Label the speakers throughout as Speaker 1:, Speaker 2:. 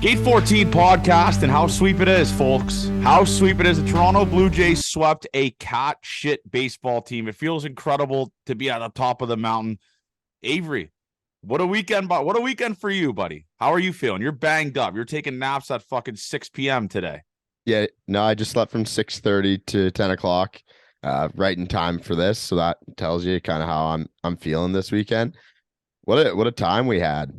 Speaker 1: Gate 14 podcast, and how sweep it is, folks. How sweep it is. The Toronto Blue Jays swept a cat shit baseball team. It feels incredible to be at the top of the mountain. Avery, what a weekend for you, buddy. How are you feeling? You're banged up. You're taking naps at fucking 6 p.m. today.
Speaker 2: Yeah, no, I just slept from 6:30 to 10 o'clock, right in time for this. So that tells you kind of how I'm feeling this weekend. What a time we had.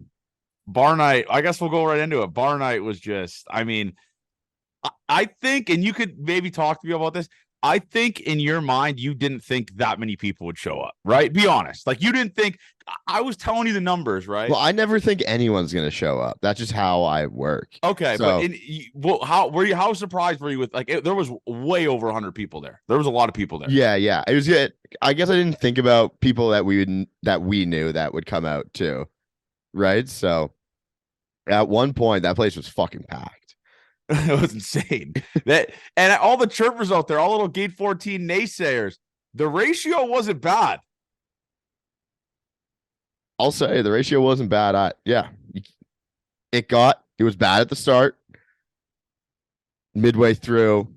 Speaker 1: Bar night, I guess we'll go right into it. Bar night was just, I think, and you could maybe talk to me about this. I think in your mind, you didn't think that many people would show up, right? Be honest. Like, you didn't think, I was telling you the numbers, right?
Speaker 2: Well, I never think anyone's going to show up. That's just how I work.
Speaker 1: Okay,
Speaker 2: so,
Speaker 1: but how surprised were you with, like, there was way over 100 people there. There was a lot of people there.
Speaker 2: Yeah. It was good. I guess I didn't think about people that we knew that would come out too. Right? So at one point that place was fucking packed.
Speaker 1: It was insane. And all the chirpers out there, all little Gate 14 naysayers, the ratio wasn't bad.
Speaker 2: I'll say the ratio wasn't bad. It was bad at the start. Midway through,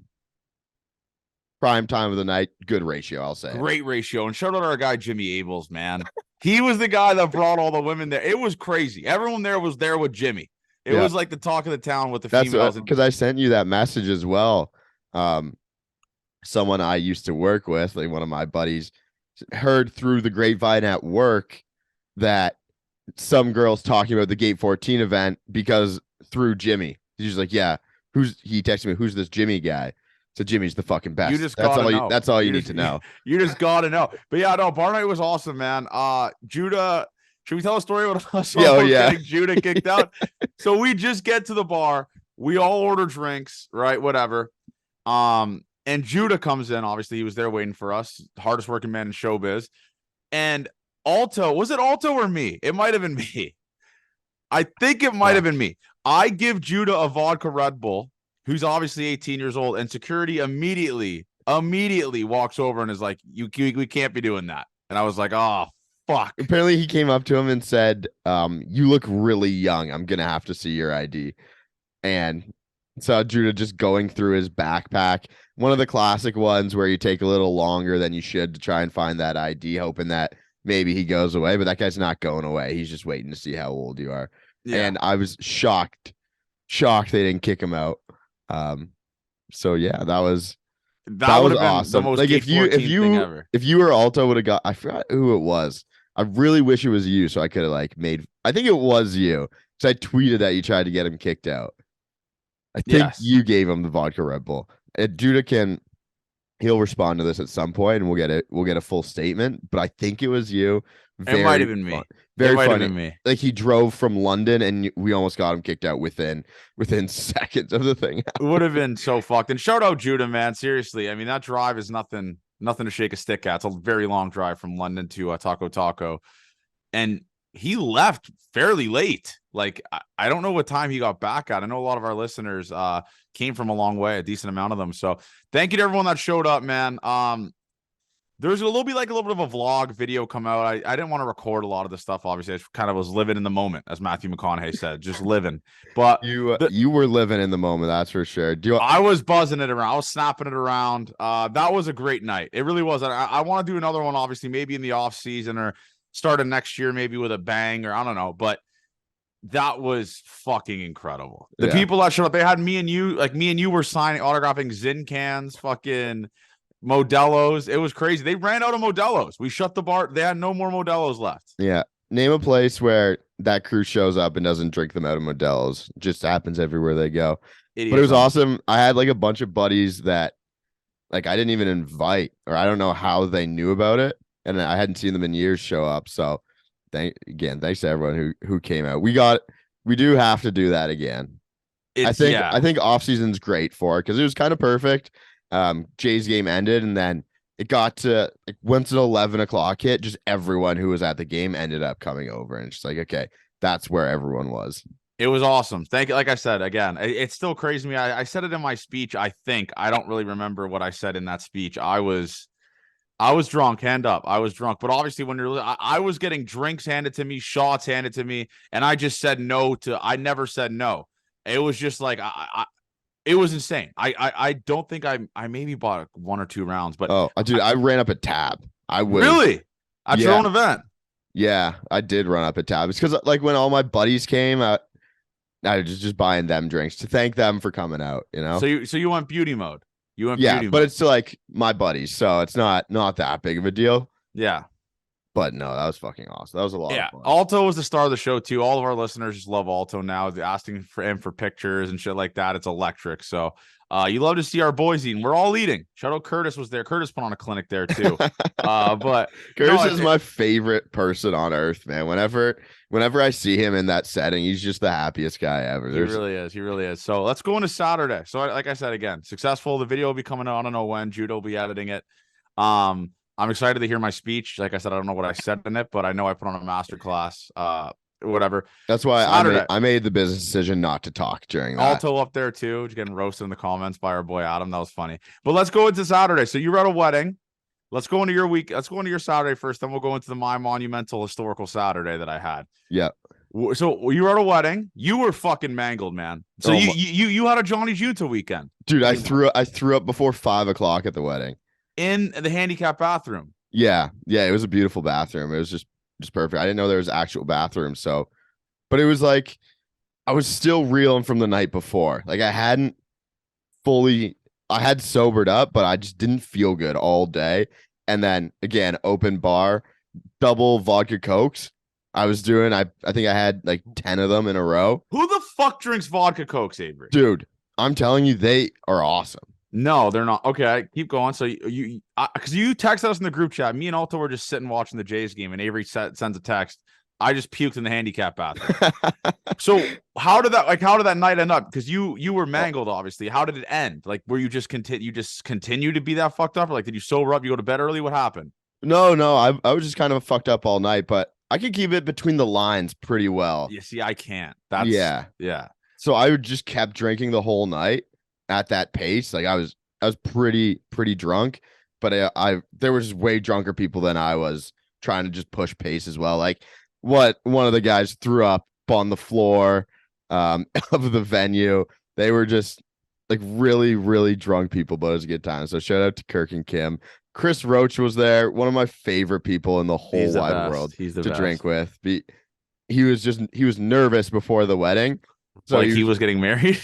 Speaker 2: prime time of the night, good ratio, I'll say.
Speaker 1: Great ratio. And shout out to our guy, Jimmy Abels, man. He was the guy that brought all the women there. It was crazy. Everyone there was there with Jimmy. It was like the talk of the town with the females.
Speaker 2: Because I sent you that message as well. Someone I used to work with, like one of my buddies, heard through the grapevine at work that some girls talking about the Gate 14 event because through Jimmy. He's like, yeah, he texted me, who's this Jimmy guy? So Jimmy's the fucking best.
Speaker 1: You just gotta know.
Speaker 2: That's all you need to know.
Speaker 1: You just gotta know. But yeah, no, bar night was awesome, man. Judah, should we tell a story about us getting Judah kicked out? So we just get to the bar. We all order drinks, right? Whatever. And Judah comes in. Obviously, he was there waiting for us. Hardest working man in showbiz. And Alto, was it Alto or me? It might have been me. I think it might have been me. I give Judah a vodka Red Bull, who's obviously 18 years old, and security immediately walks over and is like, we can't be doing that. And I was like, oh, fuck.
Speaker 2: Apparently he came up to him and said, you look really young. I'm going to have to see your ID. And so Judah just going through his backpack, one of the classic ones where you take a little longer than you should to try and find that ID, hoping that maybe he goes away, but that guy's not going away. He's just waiting to see how old you are. Yeah. And I was shocked they didn't kick him out. So yeah, that was awesome.
Speaker 1: The most like if
Speaker 2: you were Alto would have got, I forgot who it was. I really wish it was you, so I could have I think it was you, because I tweeted that you tried to get him kicked out. I think you gave him the vodka Red Bull. Judah he'll respond to this at some point, and we'll get a full statement. But I think it was you.
Speaker 1: It might have been me.
Speaker 2: Very funny. Me. Like, he drove from London, and we almost got him kicked out within seconds of the thing.
Speaker 1: It would have been so fucked. And shout out Judah, man. Seriously, I mean, that drive is nothing to shake a stick at. It's a very long drive from London to Taco, and he left fairly late. Like, I don't know what time he got back at. I know a lot of our listeners came from a long way, a decent amount of them. So thank you to everyone that showed up, man. There's a little bit of a vlog video come out. I didn't want to record a lot of the stuff. Obviously, I kind of was living in the moment, as Matthew McConaughey said, just living. But
Speaker 2: you were living in the moment, that's for sure.
Speaker 1: I was buzzing it around. I was snapping it around. That was a great night. It really was. I want to do another one, obviously, maybe in the off season or start of next year, maybe with a bang, or I don't know. But that was fucking incredible. The people that showed up, they had me and you were autographing Zin cans, fucking Modelo's. It was crazy. They ran out of Modelo's. We shut the bar. They had no more Modelo's left.
Speaker 2: Yeah. Name a place where that crew shows up and doesn't drink them out of Modelo's. It just happens everywhere they go. But it was awesome. I had a bunch of buddies that I didn't even invite, or I don't know how they knew about it, and I hadn't seen them in years show up. So thanks to everyone who came out. We do have to do that again. I think off season's great for it because it was kind of perfect. Jay's game ended, and then it got to once an 11 o'clock hit, just everyone who was at the game ended up coming over, and it's just okay, that's where everyone was.
Speaker 1: It was awesome. Thank you. Like I said, again, it's still crazy to me. I said it in my speech. I don't really remember what I said in that speech. I was drunk, hand up. I was drunk, but obviously I was getting drinks handed to me, shots handed to me, and I just said no I never said no. it was just like it was insane. I don't think I maybe bought 1 or 2 rounds, but
Speaker 2: dude, I ran up a tab. I was
Speaker 1: really at your own event.
Speaker 2: Yeah, I did run up a tab. It's because like when all my buddies came, I was just buying them drinks to thank them for coming out. You know.
Speaker 1: So you went beauty mode.
Speaker 2: But it's to like my buddies, so it's not that big of a deal.
Speaker 1: Yeah.
Speaker 2: But no, that was fucking awesome. That was a lot of fun.
Speaker 1: Alto was the star of the show too. All of our listeners just love Alto now. They're asking for him for pictures and shit like that. It's electric. So you love to see our boys eating. We're all eating. Shout out Curtis was there. Curtis put on a clinic there too. But
Speaker 2: Curtis is my favorite person on earth, man. Whenever I see him in that setting, he's just the happiest guy ever.
Speaker 1: He really is. So let's go into Saturday. So like I said, again, successful. The video will be coming out. I don't know when. Judah will be editing it. I'm excited to hear my speech. Like I said, I don't know what I said in it, but I know I put on a masterclass. Whatever.
Speaker 2: That's why I made the business decision not to talk during that.
Speaker 1: Alto up there too, just getting roasted in the comments by our boy Adam. That was funny. But let's go into Saturday. So you were at a wedding. Let's go into your week. Let's go into your Saturday first. Then we'll go into my monumental historical Saturday that I had.
Speaker 2: Yeah.
Speaker 1: So you were at a wedding. You were fucking mangled, man. So you had a Johnny Junta weekend,
Speaker 2: dude. I threw up before 5 o'clock at the wedding
Speaker 1: in the handicap bathroom.
Speaker 2: Yeah. It was a beautiful bathroom. It was just perfect. I didn't know there was actual bathrooms. So, but it was like I was still reeling from the night before. Like I had sobered up, but I just didn't feel good all day. And then again, open bar, double vodka Cokes. I was doing, I think I had like 10 of them in a row.
Speaker 1: Who the fuck drinks vodka Cokes, Avery?
Speaker 2: Dude, I'm telling you, they are awesome.
Speaker 1: No, they're not. Okay, keep going. So you because you texted us in the group chat. Me and Alto were just sitting watching the Jays game, and Avery sends a text. I just puked in the handicap bathroom. So how did that night end up? Because you were mangled, obviously. How did it end? Like, were you just continue to be that fucked up, or like did you sober up? You go to bed early? What happened?
Speaker 2: No, I was just kind of fucked up all night, but I could keep it between the lines pretty well.
Speaker 1: You see, I can't.
Speaker 2: Yeah. So I just kept drinking the whole night at that pace. Like I was pretty drunk, but there was way drunker people than I was trying to just push pace as well. Like one of the guys threw up on the floor of the venue. They were just like really, really drunk people, but it was a good time. So shout out to Kirk and Kim. Chris Roach was there, one of my favorite people in the whole wide world to drink with. He was nervous before the wedding.
Speaker 1: So like he was getting married?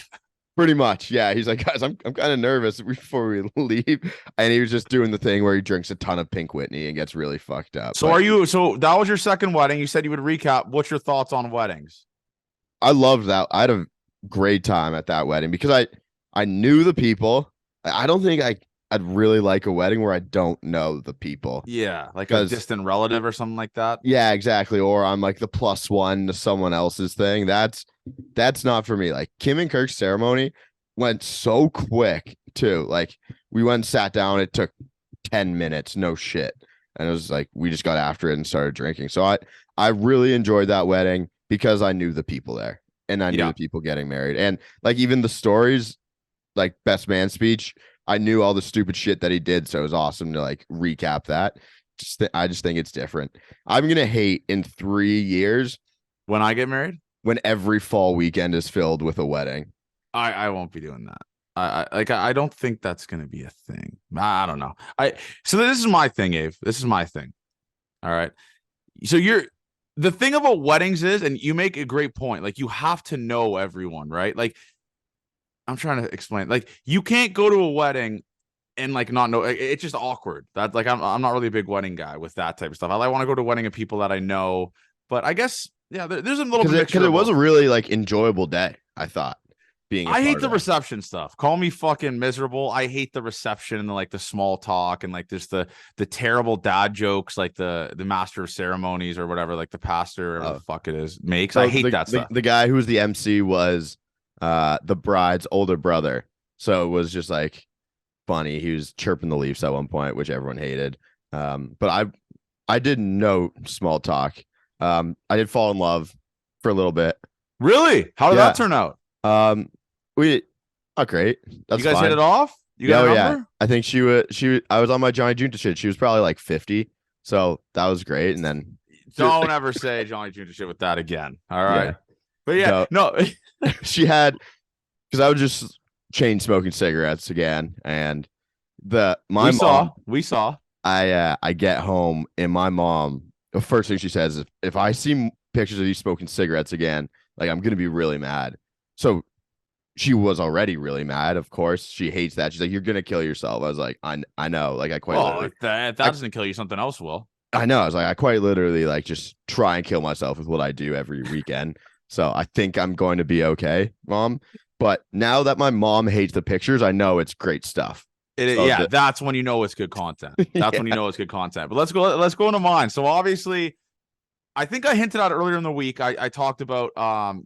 Speaker 2: Pretty much, yeah. He's like, guys, I'm kind of nervous before we leave, and he was just doing the thing where he drinks a ton of Pink Whitney and gets really fucked up.
Speaker 1: So So that was your second wedding. You said you would recap. What's your thoughts on weddings?
Speaker 2: I loved that. I had a great time at that wedding because I knew the people. I don't think I'd really like a wedding where I don't know the people.
Speaker 1: Yeah, like a distant relative or something like that.
Speaker 2: Yeah, exactly. Or I'm like the plus one to someone else's thing. That's not for me. Like Kim and Kirk's ceremony went so quick too. Like we went and sat down. It took 10 minutes, no shit. And it was like we just got after it and started drinking. So I really enjoyed that wedding because I knew the people there and I knew the people getting married. And like even the stories, like best man speech, I knew all the stupid shit that he did. So it was awesome to like recap that. I just think it's different. I'm going to hate in 3 years.
Speaker 1: When I get married?
Speaker 2: When every fall weekend is filled with a wedding.
Speaker 1: I won't be doing that. I don't think that's gonna be a thing. I don't know. So this is my thing, Abe. This is my thing. All right. So the thing about weddings is, and you make a great point, like you have to know everyone, right? Like I'm trying to explain. Like you can't go to a wedding and like not know. It's just awkward. That like I'm not really a big wedding guy with that type of stuff. I want to go to a wedding of people that I know, but I guess. Yeah, there's a little bit
Speaker 2: because it was a really like enjoyable day. I thought
Speaker 1: I hate the reception stuff. Call me fucking miserable. I hate the reception and like the small talk and like just the terrible dad jokes, like the master of ceremonies or whatever, like the pastor or the fuck it is makes. So I hate that stuff.
Speaker 2: The guy who was the MC was the bride's older brother, so it was just like funny. He was chirping the Leafs at one point, which everyone hated. But I didn't know small talk. I did fall in love for a little bit.
Speaker 1: Really? How did that turn out?
Speaker 2: We great. That's
Speaker 1: you guys
Speaker 2: fine.
Speaker 1: hit it off? You got a number?
Speaker 2: I think I was on my Johnny Junta shit. She was probably like 50. So that was great. And then
Speaker 1: don't ever say Johnny Junta shit with that again. All right. Yeah. But yeah, no.
Speaker 2: she had because I was just chain smoking cigarettes again, and
Speaker 1: we saw.
Speaker 2: I get home and my mom, the first thing she says is, if I see pictures of you smoking cigarettes again, like I'm gonna be really mad. So she was already really mad. Of course, she hates that. She's like, "You're gonna kill yourself." I was like, "I know." Like I quite literally.
Speaker 1: If that doesn't kill you, something else will.
Speaker 2: I know. I was like, I quite literally like just try and kill myself with what I do every weekend. So I think I'm going to be okay, Mom. But now that my mom hates the pictures, I know it's great stuff.
Speaker 1: That's when you know it's good content. That's when you know it's good content. But let's go into mine. So obviously, I think I hinted out earlier in the week. I talked about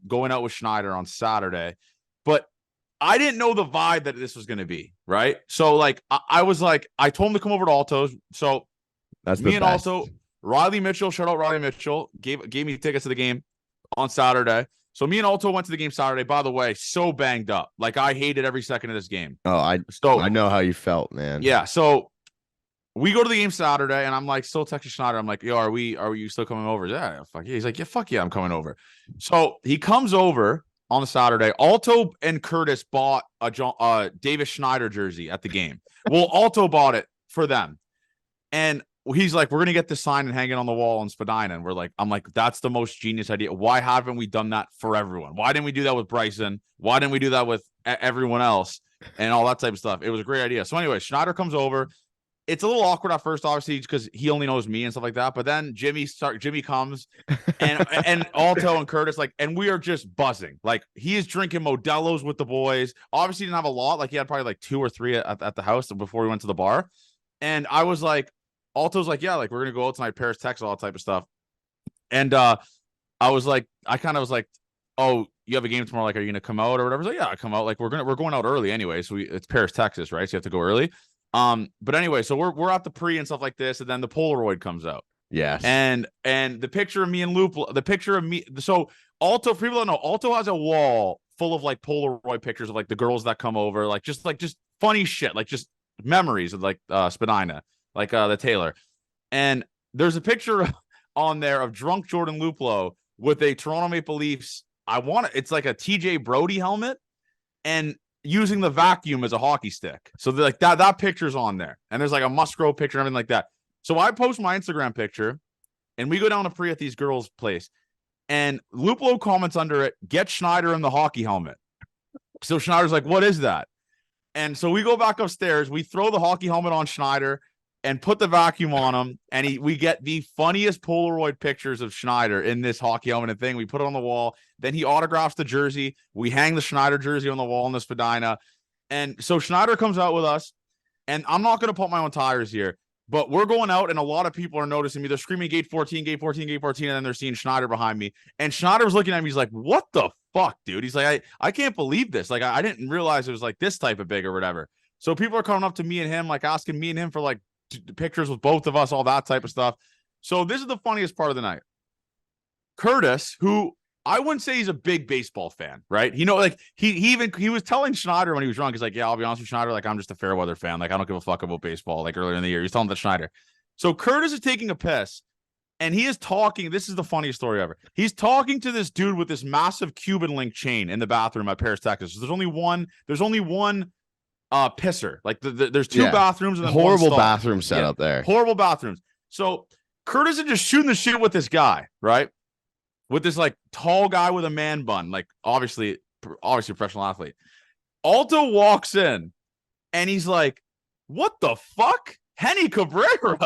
Speaker 1: going out with Schneider on Saturday, but I didn't know the vibe that this was going to be, right? So like I was like, I told him to come over to Alto's. So
Speaker 2: that's
Speaker 1: me and Alto, Riley Mitchell, shout out Riley Mitchell, gave me tickets to the game on Saturday. So me and Alto went to the game Saturday. By the way, so banged up. Like I hated every second of this game.
Speaker 2: Oh, I know how you felt, man.
Speaker 1: Yeah. So we go to the game Saturday, and I'm like, still texting Schneider. I'm like, yo, are you still coming over? Yeah, fuck yeah. He's like, yeah, fuck yeah, I'm coming over. So he comes over on the Saturday. Alto and Curtis bought a Davis Schneider jersey at the game. Well, Alto bought it for them, and he's like, we're gonna get this sign and hang it on the wall in Spadina. And I'm like, that's the most genius idea. Why haven't we done that for everyone? Why didn't we do that with Bryson? Why didn't we do that with everyone else and all that type of stuff? It was a great idea. So anyway, Schneider comes over. It's a little awkward at first, obviously, because he only knows me and stuff like that. But then Jimmy comes and Alto and Curtis, like, and we are just buzzing. Like he is drinking Modelo's with the boys. Obviously, he didn't have a lot. Like he had probably like 2 or 3 at the house before we went to the bar. And I was like, Alto's like, yeah, like we're gonna go out tonight, Paris, Texas, all that type of stuff. And I was like, I kind of was like, oh, you have a game tomorrow, like, are you gonna come out or whatever? I was like, yeah, I come out. Like we're going out early anyway, so it's Paris, Texas, right? So you have to go early. But anyway, so we're at the pre and stuff like this, and then the Polaroid comes out.
Speaker 2: Yes.
Speaker 1: And the picture of me and Loop, the picture of me. So Alto, for people that know, Alto has a wall full of like Polaroid pictures of like the girls that come over, like just funny shit, like just memories of like Spadina. Like the Taylor. And there's a picture on there of drunk Jordan Luplow with a Toronto Maple Leafs. It's like a TJ Brody helmet and using the vacuum as a hockey stick. So like that picture's on there. And there's like a Musgrove picture and everything like that. So I post my Instagram picture and we go down to pre at these girls' place. And Luplow comments under it, get Schneider in the hockey helmet. So Schneider's like, what is that? And so we go back upstairs. We throw the hockey helmet on Schneider and put the vacuum on him, and we get the funniest Polaroid pictures of Schneider in this hockey helmet and thing. We put it on the wall. Then he autographs the jersey. We hang the Schneider jersey on the wall in the Spadina. And so Schneider comes out with us, and I'm not going to put my own tires here, but we're going out, and a lot of people are noticing me. They're screaming gate 14, gate 14, gate 14, and then they're seeing Schneider behind me. And Schneider was looking at me. He's like, what the fuck, dude? He's like, I can't believe this. Like, I didn't realize it was like this type of big or whatever. So people are coming up to me and him, like asking me and him for like pictures with both of us, all that type of stuff. So this is the funniest part of the night. Curtis, who I wouldn't say he's a big baseball fan, right? Like he was telling Schneider when he was drunk, he's like, yeah, I'll be honest with Schneider, like I'm just a fair weather fan. Like I don't give a fuck about baseball. Like earlier in the year, he's telling that Schneider. So Curtis is taking a piss and he is talking. This is the funniest story ever. He's talking to this dude with this massive Cuban link chain in the bathroom at Paris, Texas. So there's only one pisser. Like there's 2 bathrooms and then
Speaker 2: horrible bathroom setup there.
Speaker 1: Horrible bathrooms. So Curtis is just shooting the shit with this guy, right? With this like tall guy with a man bun, like obviously a professional athlete. Alto walks in and he's like, what the fuck? Henny Cabrera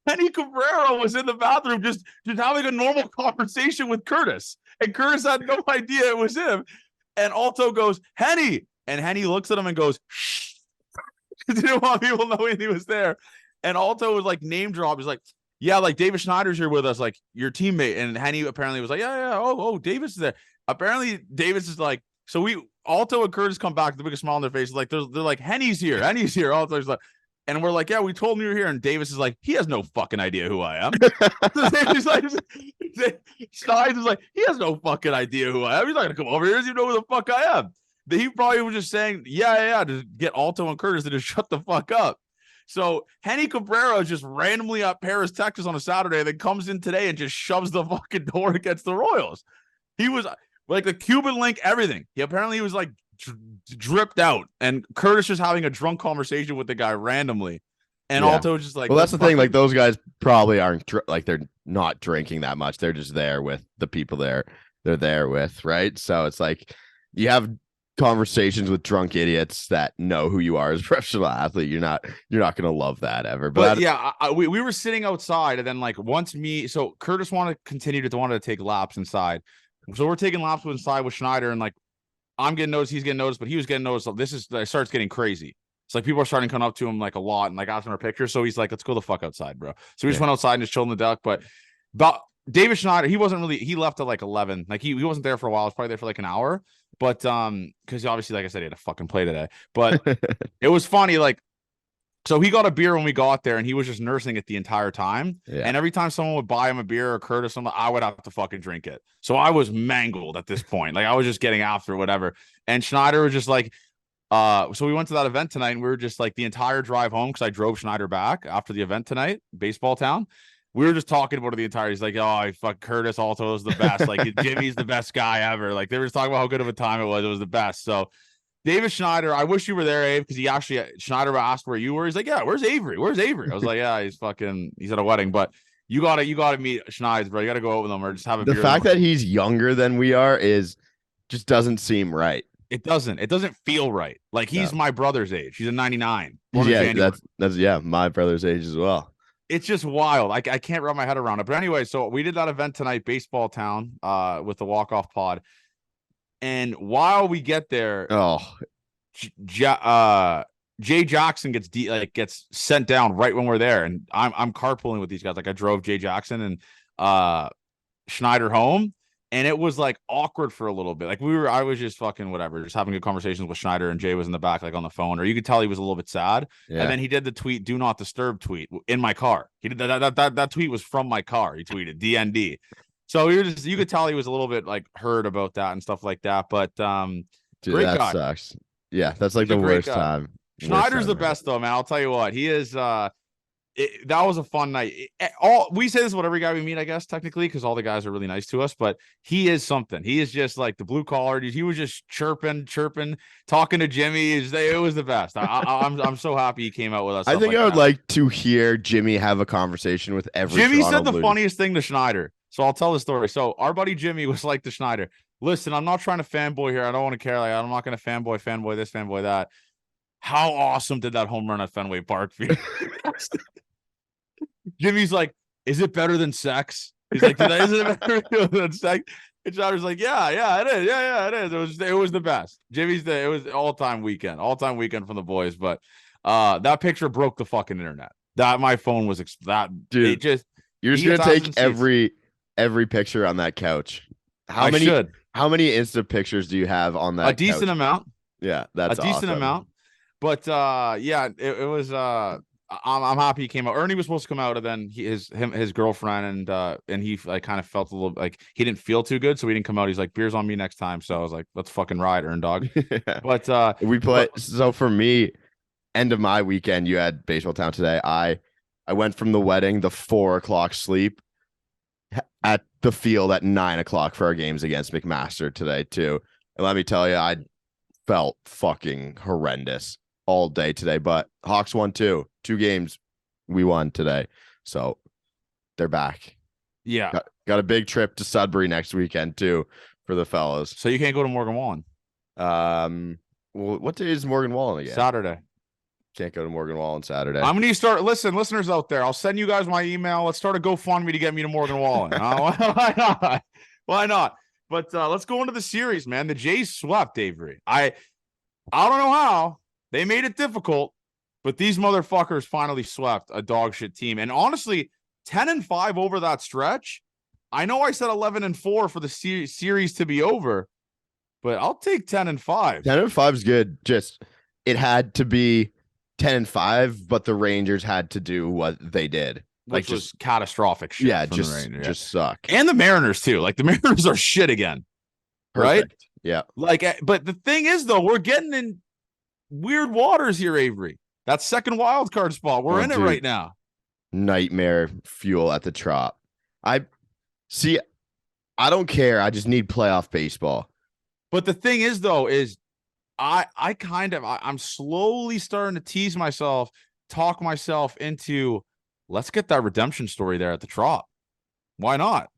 Speaker 1: was in the bathroom just having a normal conversation with Curtis. And Curtis had no idea it was him. And Alto goes, Henny. And Henny looks at him and goes, shh. Didn't want people knowing he was there. And Alto was like name drop. He's like, yeah, like David Schneider's here with us, like your teammate. And Henny apparently was like, yeah. Oh, Davis is there. Apparently Davis is like, so Alto and Curtis come back with the biggest smile on their faces. Like they're like, Henny's here. Alto's like, and we're like, yeah, we told him you were here. And Davis is like, he has no fucking idea who I am. He's like, Schneider's like, he has no fucking idea who I am. He's not gonna come over here. He doesn't even know who the fuck I am. He probably was just saying, yeah, to get Alto and Curtis to just shut the fuck up. So Henny Cabrera is just randomly at Paris, Texas on a Saturday, then comes in today and just shoves the fucking door against the Royals. He was like the Cuban link, everything. He apparently was like dripped out, and Curtis just having a drunk conversation with the guy randomly, and
Speaker 2: Yeah.
Speaker 1: Alto was just like,
Speaker 2: well, that's the thing.
Speaker 1: fucking...
Speaker 2: Like those guys probably aren't like they're not drinking that much. They're just there with the people they're there with, right? So it's like you have conversations with drunk idiots that know who you are as a professional athlete. You're not gonna love that ever.
Speaker 1: But yeah, we were sitting outside, and then like so Curtis wanted to take laps inside. So we're taking laps inside with Schneider, and like I'm getting noticed, he's getting noticed, but he was getting noticed. So it starts getting crazy. It's like people are starting to come up to him like a lot and like asking for pictures. So he's like, let's go the fuck outside, bro. So we just went outside and just chilled in the deck. But about David Schneider, he left at like 11. Like he wasn't there for a while. He was probably there for like an hour. But because obviously, like I said, he had to fucking play today. But it was funny, like, so he got a beer when we got there, and he was just nursing it the entire time. Yeah. And every time someone would buy him a beer or Curtis something, I would have to fucking drink it. So I was mangled at this point. Like I was just getting after whatever. And Schneider was just like, so we went to that event tonight, and we were just like the entire drive home, because I drove Schneider back after the event tonight, Baseball Town. We were just talking about it the entire. He's like, "Oh, fuck, Curtis Alto's the best. Like Jimmy's the best guy ever." Like they were just talking about how good of a time it was. It was the best. So David Schneider, I wish you were there, Abe, because Schneider asked where you were. He's like, "Yeah, where's Avery? Where's Avery?" I was like, "Yeah, he's at a wedding." But you gotta meet Schneider, bro. You gotta go over with him or just have a beer.
Speaker 2: The fact that he's younger than we are just doesn't seem right.
Speaker 1: It doesn't feel right. Like he's my brother's age. He's a 99.
Speaker 2: Yeah, that's my brother's age as well.
Speaker 1: It's just wild. I can't wrap my head around it. But anyway, so we did that event tonight, Baseball Town, with the walk-off pod. And while we get there, Jay Jackson gets sent down right when we're there, and I'm carpooling with these guys. Like I drove Jay Jackson and Schneider home, and it was like awkward for a little bit. Like I was just fucking whatever, just having good conversations with Schneider, and Jay was in the back, like on the phone, or you could tell he was a little bit sad. Yeah. And then he did the tweet, "Do not disturb" tweet in my car. He did that tweet was from my car. He tweeted DND. So you could tell he was a little bit like hurt about that and stuff like that. But
Speaker 2: dude, great that guy. Sucks. Yeah, that's like the worst time.
Speaker 1: Schneider's the best though, man. I'll tell you what, he is. That was a fun night. We say this about every guy we meet, I guess, technically, because all the guys are really nice to us. But he is something. He is just like the blue collar. He was just chirping, talking to Jimmy. It was the best. I'm so happy he came out with us.
Speaker 2: I think I would like to hear Jimmy have a conversation with every.
Speaker 1: Jimmy said the funniest thing to Schneider. So I'll tell the story. So our buddy Jimmy was like to Schneider, "Listen, I'm not trying to fanboy here. I don't want to care. Like I'm not going to fanboy this, fanboy that. How awesome did that home run at Fenway Park feel?" Jimmy's like, "Is it better than sex?" He's like, "Is it better than sex?" And Schneider's like, "Yeah, it is. Yeah, it is. It was the best." It was all-time weekend from the boys. But that picture broke the fucking internet. That my phone was dude.
Speaker 2: You're just gonna take every picture on that couch. How many Insta pictures do you have on that?
Speaker 1: A decent amount.
Speaker 2: Yeah, that's
Speaker 1: a decent amount. But yeah, it was. I'm happy he came out. Ernie was supposed to come out, and then his girlfriend and he like kind of felt a little like he didn't feel too good, so he didn't come out. He's like, "Beer's on me next time." So I was like, "Let's fucking ride, Ern Dog." But
Speaker 2: we play. So for me, end of my weekend, you had Baseball Town today. I went from the wedding, the 4 o'clock sleep, at the field at 9 o'clock for our games against McMaster today too. And let me tell you, I felt fucking horrendous all day today, but Hawks won 2 games. We won today. So they're back.
Speaker 1: Yeah.
Speaker 2: Got a big trip to Sudbury next weekend too for the fellas.
Speaker 1: So you can't go to Morgan Wallen.
Speaker 2: Well, what day is Morgan Wallen again?
Speaker 1: Saturday.
Speaker 2: Can't go to Morgan Wallen Saturday.
Speaker 1: I'm going to start. Listen, listeners out there, I'll send you guys my email. Let's start a GoFundMe to get me to Morgan Wallen. Why not? Why not? But let's go into the series, man. The Jays swept Avery. I don't know how. They made it difficult, but these motherfuckers finally swept a dog shit team. And honestly, 10-5 over that stretch. I know I said 11-4 for the series to be over, but I'll take 10-5.
Speaker 2: 10-5 is good. Just it had to be 10-5, but the Rangers had to do what they did.
Speaker 1: Which was catastrophic shit.
Speaker 2: Yeah, just suck.
Speaker 1: And the Mariners too. Like the Mariners are shit again. Perfect. Right?
Speaker 2: Yeah.
Speaker 1: Like, but the thing is though, we're getting in weird waters here, Avery. That second wild card spot. We're in it right now.
Speaker 2: Nightmare fuel at the Trop. I don't care. I just need playoff baseball.
Speaker 1: But the thing is, though, is I'm slowly starting to talk myself into, let's get that redemption story there at the Trop. Why not?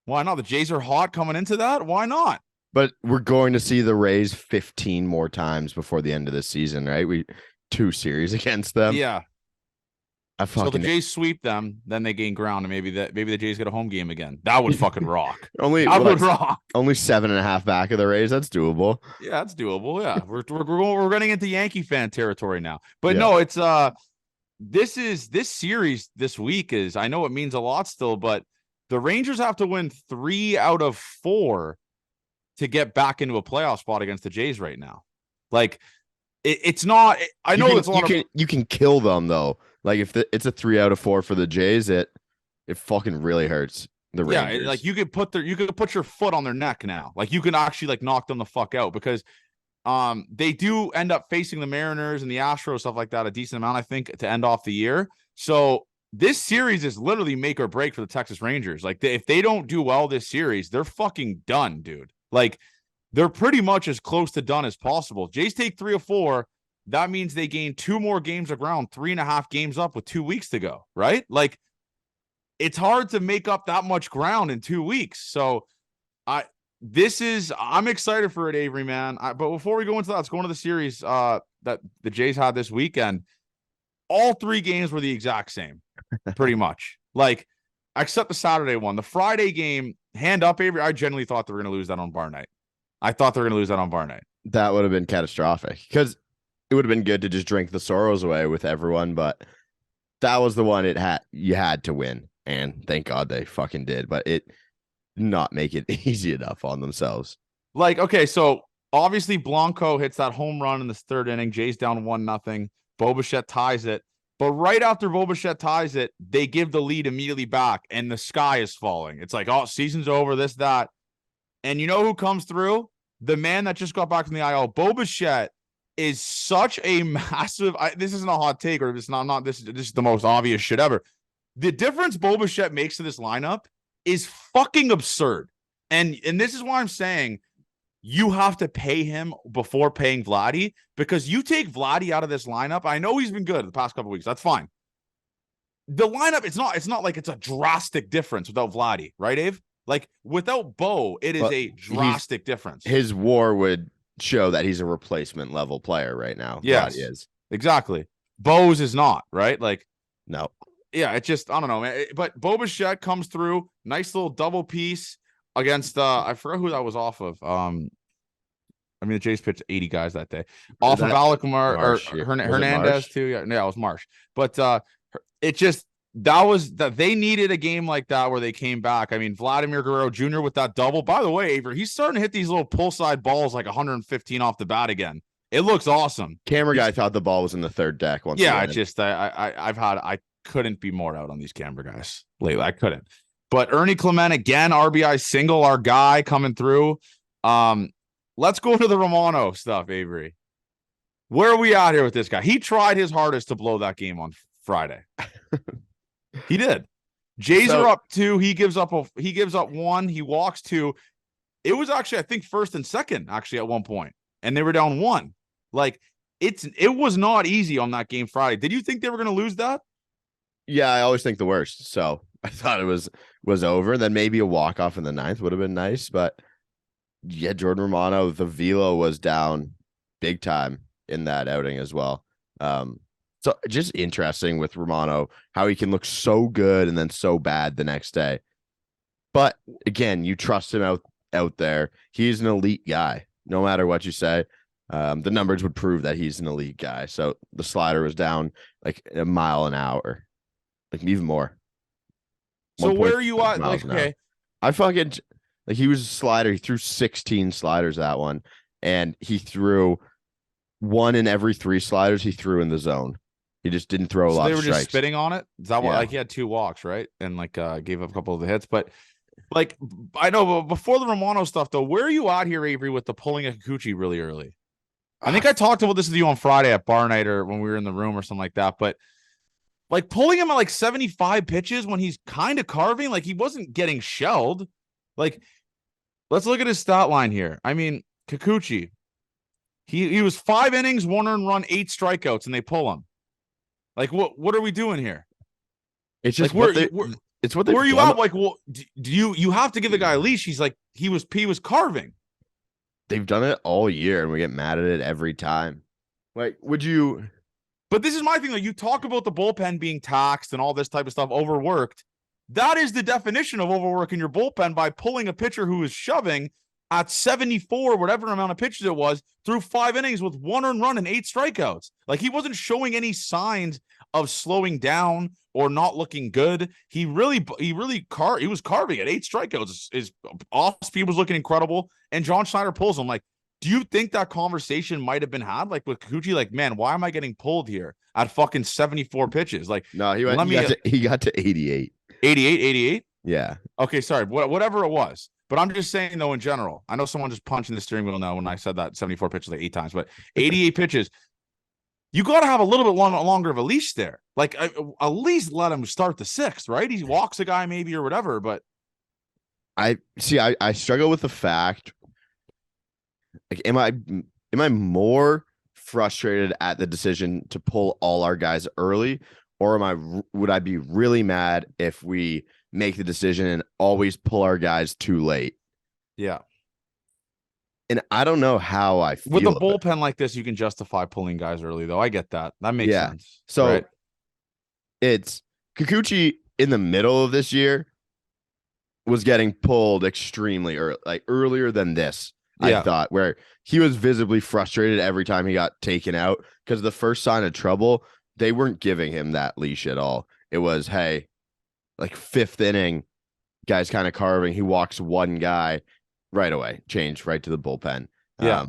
Speaker 1: Why not? The Jays are hot coming into that. Why not?
Speaker 2: But we're going to see the Rays 15 more times before the end of the season, right? 2 series against them.
Speaker 1: Yeah. So the Jays sweep them, then they gain ground, and maybe the Jays get a home game again. That would fucking rock.
Speaker 2: Only 7.5 back of the Rays. That's doable.
Speaker 1: Yeah, that's doable. Yeah, we're running into Yankee fan territory now. But no, it's this series this week is, I know it means a lot still, but the Rangers have to win 3 out of 4 to get back into a playoff spot against the Jays right now. Like it's not. I know it's a lot.
Speaker 2: You can kill them though. Like if it's a 3 out of 4 for the Jays, it fucking really hurts the Rangers.
Speaker 1: Yeah, like you could put your foot on their neck now. Like you can actually like knock them the fuck out, because they do end up facing the Mariners and the Astros, stuff like that, a decent amount, I think, to end off the year. So this series is literally make or break for the Texas Rangers. Like if they don't do well this series, they're fucking done, dude. Like they're pretty much as close to done as possible. Jays take 3 of 4. That means they gain 2 more games of ground, 3.5 games up with 2 weeks to go, right? Like it's hard to make up that much ground in 2 weeks. So I'm excited for it, Avery, man. But before we go into that, let's go into the series that the Jays had this weekend. All 3 games were the exact same, pretty much. Like, except the Saturday one. The Friday game, hand up, Avery, I genuinely thought they were going to lose that on bar night.
Speaker 2: That would have been catastrophic, because it would have been good to just drink the sorrows away with everyone, but that was the one you had to win, and thank God they fucking did, but it not make it easy enough on themselves.
Speaker 1: Like, okay, so obviously Blanco hits that home run in the 3rd inning. Jays down 1-0. Bo Bichette ties it. But right after Bo Bichette ties it, they give the lead immediately back, and the sky is falling. It's like, oh, season's over, this, that. And you know who comes through? The man that just got back from the IL. Bo Bichette is such a massive. This isn't a hot take, or this is the most obvious shit ever. The difference Bo Bichette makes to this lineup is fucking absurd. And this is why I'm saying you have to pay him before paying Vladdy, because you take Vladdy out of this lineup. I know he's been good the past couple of weeks. That's fine. The lineup, it's not like it's a drastic difference without Vladdy, right, Ave? Like without Bo, it is a drastic difference.
Speaker 2: His WAR would show that he's a replacement level player right now.
Speaker 1: Yes, Vladdy is. Exactly. Bo's is not, right? Like,
Speaker 2: no.
Speaker 1: Yeah, it's just, I don't know, man. But Bo Bichette comes through, nice little double piece against I forgot who that was off of. The Jays pitched 80 guys that day. Off of Alec Marsh, or Hernandez too. Yeah, it was Marsh. But they needed a game like that where they came back. I mean, Vladimir Guerrero Jr. with that double. By the way, Avery, he's starting to hit these little pull side balls like 115 off the bat again. It looks awesome.
Speaker 2: Camera guy thought the ball was in the 3rd deck.
Speaker 1: I couldn't be more out on these camera guys lately. I couldn't. But Ernie Clement again, RBI single, our guy coming through. Let's go into the Romano stuff, Avery. Where are we at here with this guy? He tried his hardest to blow that game on Friday. He did. Jays are up 2. He gives up 1. He walks 2. It was actually, I think, 1st and 2nd actually at one point, and they were down 1. Like it was not easy on that game Friday. Did you think they were going to lose that?
Speaker 2: Yeah, I always think the worst. So I thought it was over. Then maybe a walk-off in the 9th would have been nice. But yeah, Jordan Romano, the velo was down big time in that outing as well. So just interesting with Romano, how he can look so good and then so bad the next day. But again, you trust him out there. He's an elite guy, no matter what you say. The numbers would prove that he's an elite guy. So the slider was down like a mile an hour. Like even more.
Speaker 1: So where are you at? Like, okay.
Speaker 2: I fucking like he was a slider. He threw 16 sliders that one, and he threw 1 in every 3 sliders he threw in the zone. He just didn't throw a lot of strikes. They were just
Speaker 1: spitting on it. Is that why? Like he had 2 walks, right? And like gave up a couple of the hits. But like I know, but before the Romano stuff though, where are you out here, Avery, with the pulling a Kikuchi really early? I think I talked about this with you on Friday at bar night or when we were in the room or something like that. But like pulling him at like 75 pitches when he's kind of carving, like he wasn't getting shelled. Like, let's look at his stat line here. I mean, Kikuchi, He was 5 innings, 1 earned run, 8 strikeouts, and they pull him. Like, what are we doing here?
Speaker 2: It's just
Speaker 1: like,
Speaker 2: it's what they've
Speaker 1: where are you
Speaker 2: done.
Speaker 1: at? Like, well, do you have to give the guy a leash? He's like, he was carving.
Speaker 2: They've done it all year, and we get mad at it every time. Like, would you?
Speaker 1: But this is my thing. Like, you talk about the bullpen being taxed and all this type of stuff, overworked. That is the definition of overworking your bullpen, by pulling a pitcher who is shoving at 74, whatever amount of pitches it was, through 5 innings with 1 earned run and 8 strikeouts. Like, he wasn't showing any signs of slowing down or not looking good. He was carving at 8 strikeouts. His off speed was looking incredible. And John Schneider pulls him. Like, do you think that conversation might have been had, like, with Kikuchi? Like, man, why am I getting pulled here at fucking 74 pitches? Like,
Speaker 2: no, he got to 88.
Speaker 1: 88?
Speaker 2: Yeah.
Speaker 1: Okay, sorry. Whatever it was. But I'm just saying, though, in general, I know someone just punched in the steering wheel now when I said that 74 pitches like 8 times, but 88 pitches, you got to have a little bit longer of a leash there. Like, at least let him start the 6th, right? He walks a guy maybe or whatever, but
Speaker 2: I struggle with the fact, like, am I more frustrated at the decision to pull all our guys early, or would I be really mad if we make the decision and always pull our guys too late?
Speaker 1: Yeah.
Speaker 2: And I don't know how I feel.
Speaker 1: With a bullpen like this, you can justify pulling guys early, though. I get that. That makes sense.
Speaker 2: So
Speaker 1: right?
Speaker 2: It's Kikuchi in the middle of this year was getting pulled extremely early, like earlier than this. I thought, where he was visibly frustrated every time he got taken out, because the first sign of trouble, they weren't giving him that leash at all. It was, hey, like 5th inning, guy's kind of carving. He walks one guy right away, change right to the bullpen.
Speaker 1: Yeah.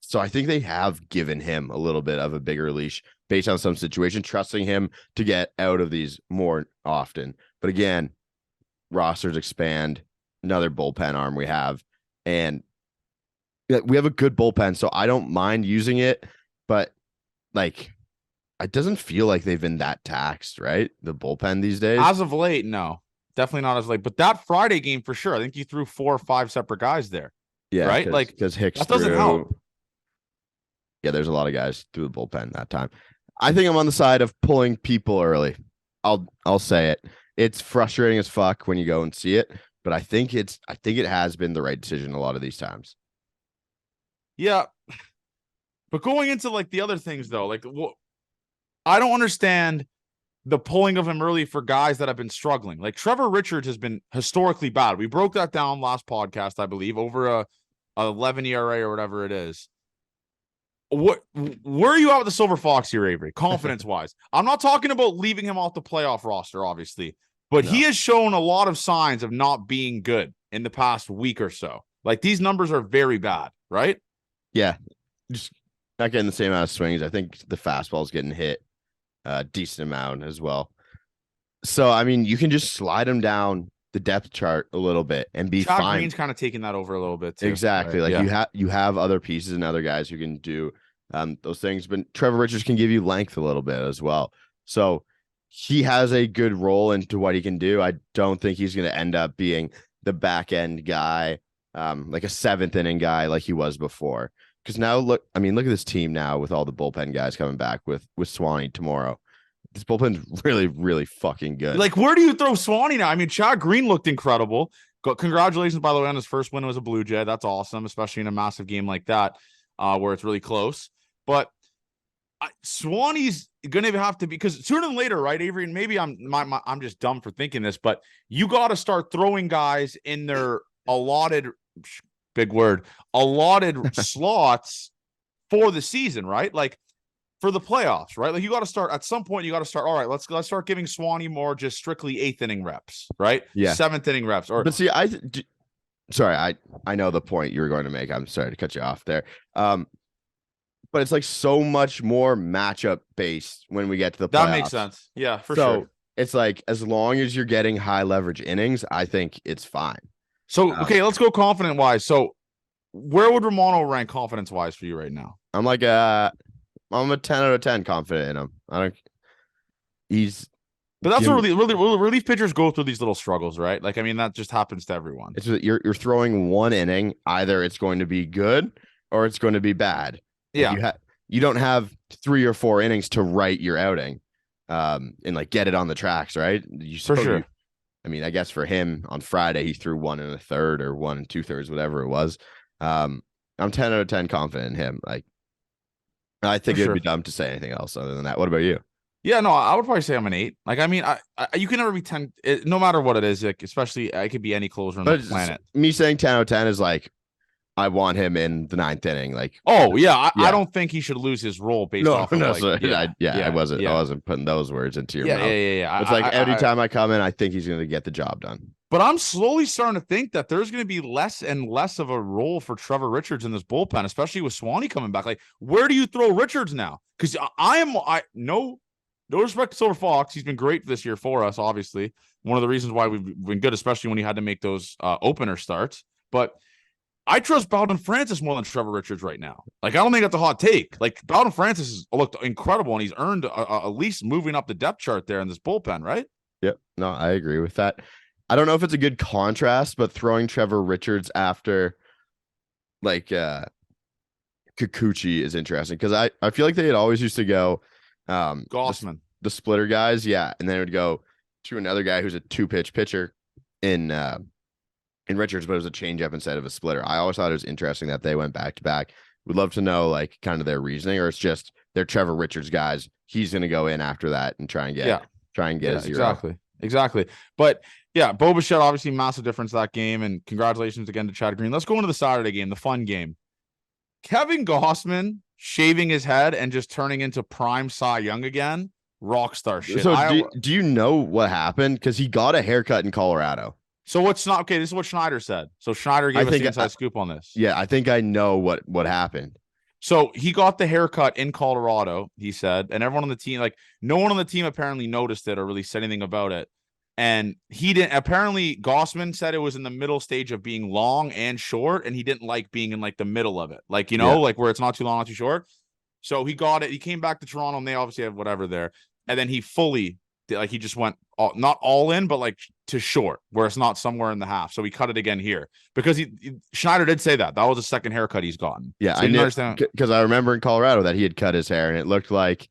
Speaker 2: So I think they have given him a little bit of a bigger leash based on some situation, trusting him to get out of these more often. But again, rosters expand, another bullpen arm we have, and we have a good bullpen, so I don't mind using it, but like, it doesn't feel like they've been that taxed, right? The bullpen these days.
Speaker 1: As of late, no. Definitely not as late. But that Friday game, for sure, I think you threw 4 or 5 separate guys there.
Speaker 2: Yeah.
Speaker 1: Right? Like,
Speaker 2: because Hicks
Speaker 1: that doesn't help.
Speaker 2: Yeah, there's a lot of guys through the bullpen that time. I think I'm on the side of pulling people early. I'll say it. It's frustrating as fuck when you go and see it, but I think it has been the right decision a lot of these times.
Speaker 1: Yeah. But going into like the other things, though, like, I don't understand the pulling of him early for guys that have been struggling. Like, Trevor Richards has been historically bad. We broke that down last podcast, I believe, over a 11 ERA or whatever it is. Where are you at with the Silver Fox here, Avery? Confidence-wise, I'm not talking about leaving him off the playoff roster, obviously, but he has shown a lot of signs of not being good in the past week or so. Like, these numbers are very bad, right?
Speaker 2: Yeah, just not getting the same amount of swings. I think the fastball's getting hit a decent amount as well. So, I mean, you can just slide him down the depth chart a little bit and be
Speaker 1: Chad
Speaker 2: fine.
Speaker 1: Green's kind of taking that over a little bit too.
Speaker 2: Exactly.
Speaker 1: Right?
Speaker 2: Like, you have other pieces and other guys who can do those things, but Trevor Richards can give you length a little bit as well. So he has a good role into what he can do. I don't think he's going to end up being the back end guy, like a 7th inning guy like he was before. Because now look at this team now with all the bullpen guys coming back with Swanee tomorrow. This bullpen's really, really fucking good.
Speaker 1: Like, where do you throw Swanee now? I mean, Chad Green looked incredible. Congratulations, by the way, on his first win as a Blue Jay. That's awesome, especially in a massive game like that, where it's really close. But Swanee's gonna have to be, because sooner than later, right, Avery? And maybe I'm just dumb for thinking this, but you got to start throwing guys in their allotted, big word, allotted slots for the season, right? Like, for the playoffs, right? Like, you got to start at some point. You got to start. All right, let's start giving Swanee more just strictly 8th inning reps, right?
Speaker 2: Yeah,
Speaker 1: 7th inning reps. Or,
Speaker 2: but see, sorry, I know the point you were going to make. I'm sorry to cut you off there. But it's like so much more matchup based when we get to the playoffs.
Speaker 1: That makes sense. Yeah, for sure.
Speaker 2: It's like, as long as you're getting high leverage innings, I think it's fine.
Speaker 1: So, okay, let's go confident wise. So, where would Romano rank confidence wise for you right now?
Speaker 2: I'm a 10 out of 10 confident in him.
Speaker 1: But that's what relief pitchers go through these little struggles, right? Like, I mean, that just happens to everyone.
Speaker 2: It's you're throwing one inning. Either it's going to be good or it's going to be bad. Like you don't have 3 or 4 innings to write your outing, and like get it on the tracks, right?
Speaker 1: For sure.
Speaker 2: I mean, I guess for him on Friday, he threw 1 1/3 or 1 2/3, whatever it was. I'm 10 out of 10 confident in him. Like, I think it'd be dumb to say anything else other than that. What about you?
Speaker 1: Yeah, no, I would probably say I'm an 8. Like, I mean, I you can never be 10, no matter what it is. Like, especially, it could be any closer on the planet.
Speaker 2: Me saying 10 out of 10 is like, I want him in the 9th inning. Like,
Speaker 1: I don't think he should lose his role based off of
Speaker 2: I wasn't putting those words into your mouth.
Speaker 1: Yeah.
Speaker 2: It's like every time I come in, I think he's going to get the job done.
Speaker 1: But I'm slowly starting to think that there's going to be less and less of a role for Trevor Richards in this bullpen, especially with Swanee coming back. Like, where do you throw Richards now? Because no respect to Silver Fox. He's been great this year for us, obviously. One of the reasons why we've been good, especially when he had to make those opener starts. But I trust Bowden Francis more than Trevor Richards right now. Like, I don't think that's a hot take. Like, Bowden Francis has looked incredible, and he's earned at least moving up the depth chart there in this bullpen, right?
Speaker 2: Yep. No, I agree with that. I don't know if it's a good contrast, but throwing Trevor Richards after like Kikuchi is interesting because I feel like they had always used to go
Speaker 1: Gossman,
Speaker 2: the splitter guys, yeah, and then it would go to another guy who's a 2-pitch pitcher in Richards, but it was a changeup instead of a splitter. I always thought it was interesting that they went back to back. Would love to know like kind of their reasoning, or it's just they're Trevor Richards guys. He's going to go in after that and try and get a zero.
Speaker 1: Exactly. But yeah, Bo Bichette, obviously massive difference that game, and congratulations again to Chad Green. Let's go into the Saturday game, the fun game. Kevin Gossman shaving his head and just turning into prime Cy Young again. Rockstar shit.
Speaker 2: So do you know what happened? Because he got a haircut in Colorado.
Speaker 1: So what's not okay? This is what Schneider said. So Schneider gave us the inside scoop on this.
Speaker 2: Yeah, I think I know what happened.
Speaker 1: So he got the haircut in Colorado, he said, and everyone on the team, like no one on the team apparently noticed it or really said anything about it. And he didn't. Apparently, Gossman said it was in the middle stage of being long and short, and he didn't like being in like the middle of it, like like where it's not too long, not too short. So he got it. He came back to Toronto, and they obviously have whatever there. And then he fully, like, he just went not all in, but like to short, where it's not somewhere in the half. So he cut it again here because Schneider did say that was the second haircut he's gotten.
Speaker 2: Yeah,
Speaker 1: so
Speaker 2: I knew because I remember in Colorado that he had cut his hair, and it looked like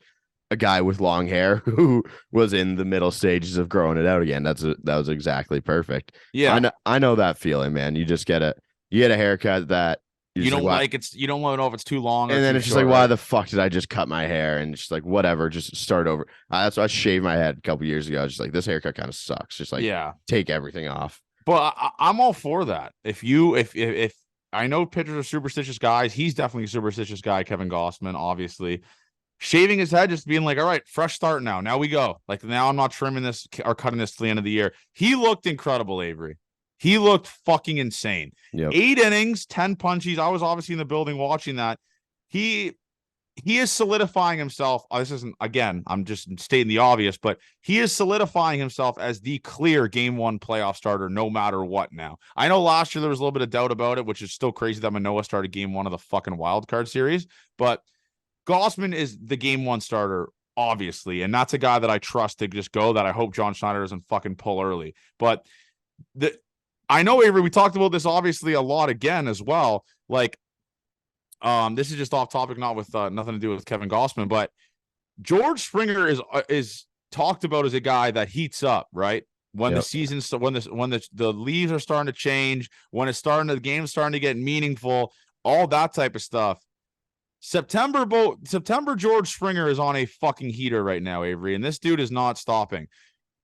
Speaker 2: a guy with long hair who was in the middle stages of growing it out again. That was exactly perfect.
Speaker 1: Yeah,
Speaker 2: I know that feeling, man. You just get a haircut that
Speaker 1: you don't like. You don't know if it's too long,
Speaker 2: and then it's just like, why the fuck did I just cut my hair? And it's just like, whatever, just start over. That's why I shaved my head a couple years ago. I was just like, this haircut kind of sucks. Just like, take everything off.
Speaker 1: But I'm all for that. If I know pitchers are superstitious guys, he's definitely a superstitious guy. Kevin Gossman, obviously. Shaving his head, just being like, all right, fresh start now. Now we go. Like, now I'm not trimming this or cutting this to the end of the year. He looked incredible, Avery. He looked fucking insane. Yep. 8 innings, 10 punchies. I was obviously in the building watching that. He is solidifying himself. This isn't, again, I'm just stating the obvious, but he is solidifying himself as the clear game 1 playoff starter no matter what now. I know last year there was a little bit of doubt about it, which is still crazy that Manoah started game 1 of the fucking wild card series, but Gossman is the game 1 starter, obviously, and that's a guy that I trust to just go, that I hope John Schneider doesn't fucking pull early. But I know, Avery, we talked about this obviously a lot again as well. Like, this is just off topic, not with nothing to do with Kevin Gossman, but George Springer is talked about as a guy that heats up, right? When the season's when the leaves are starting to change, when the game's starting to get meaningful, all that type of stuff. September George Springer is on a fucking heater right now, Avery, and this dude is not stopping.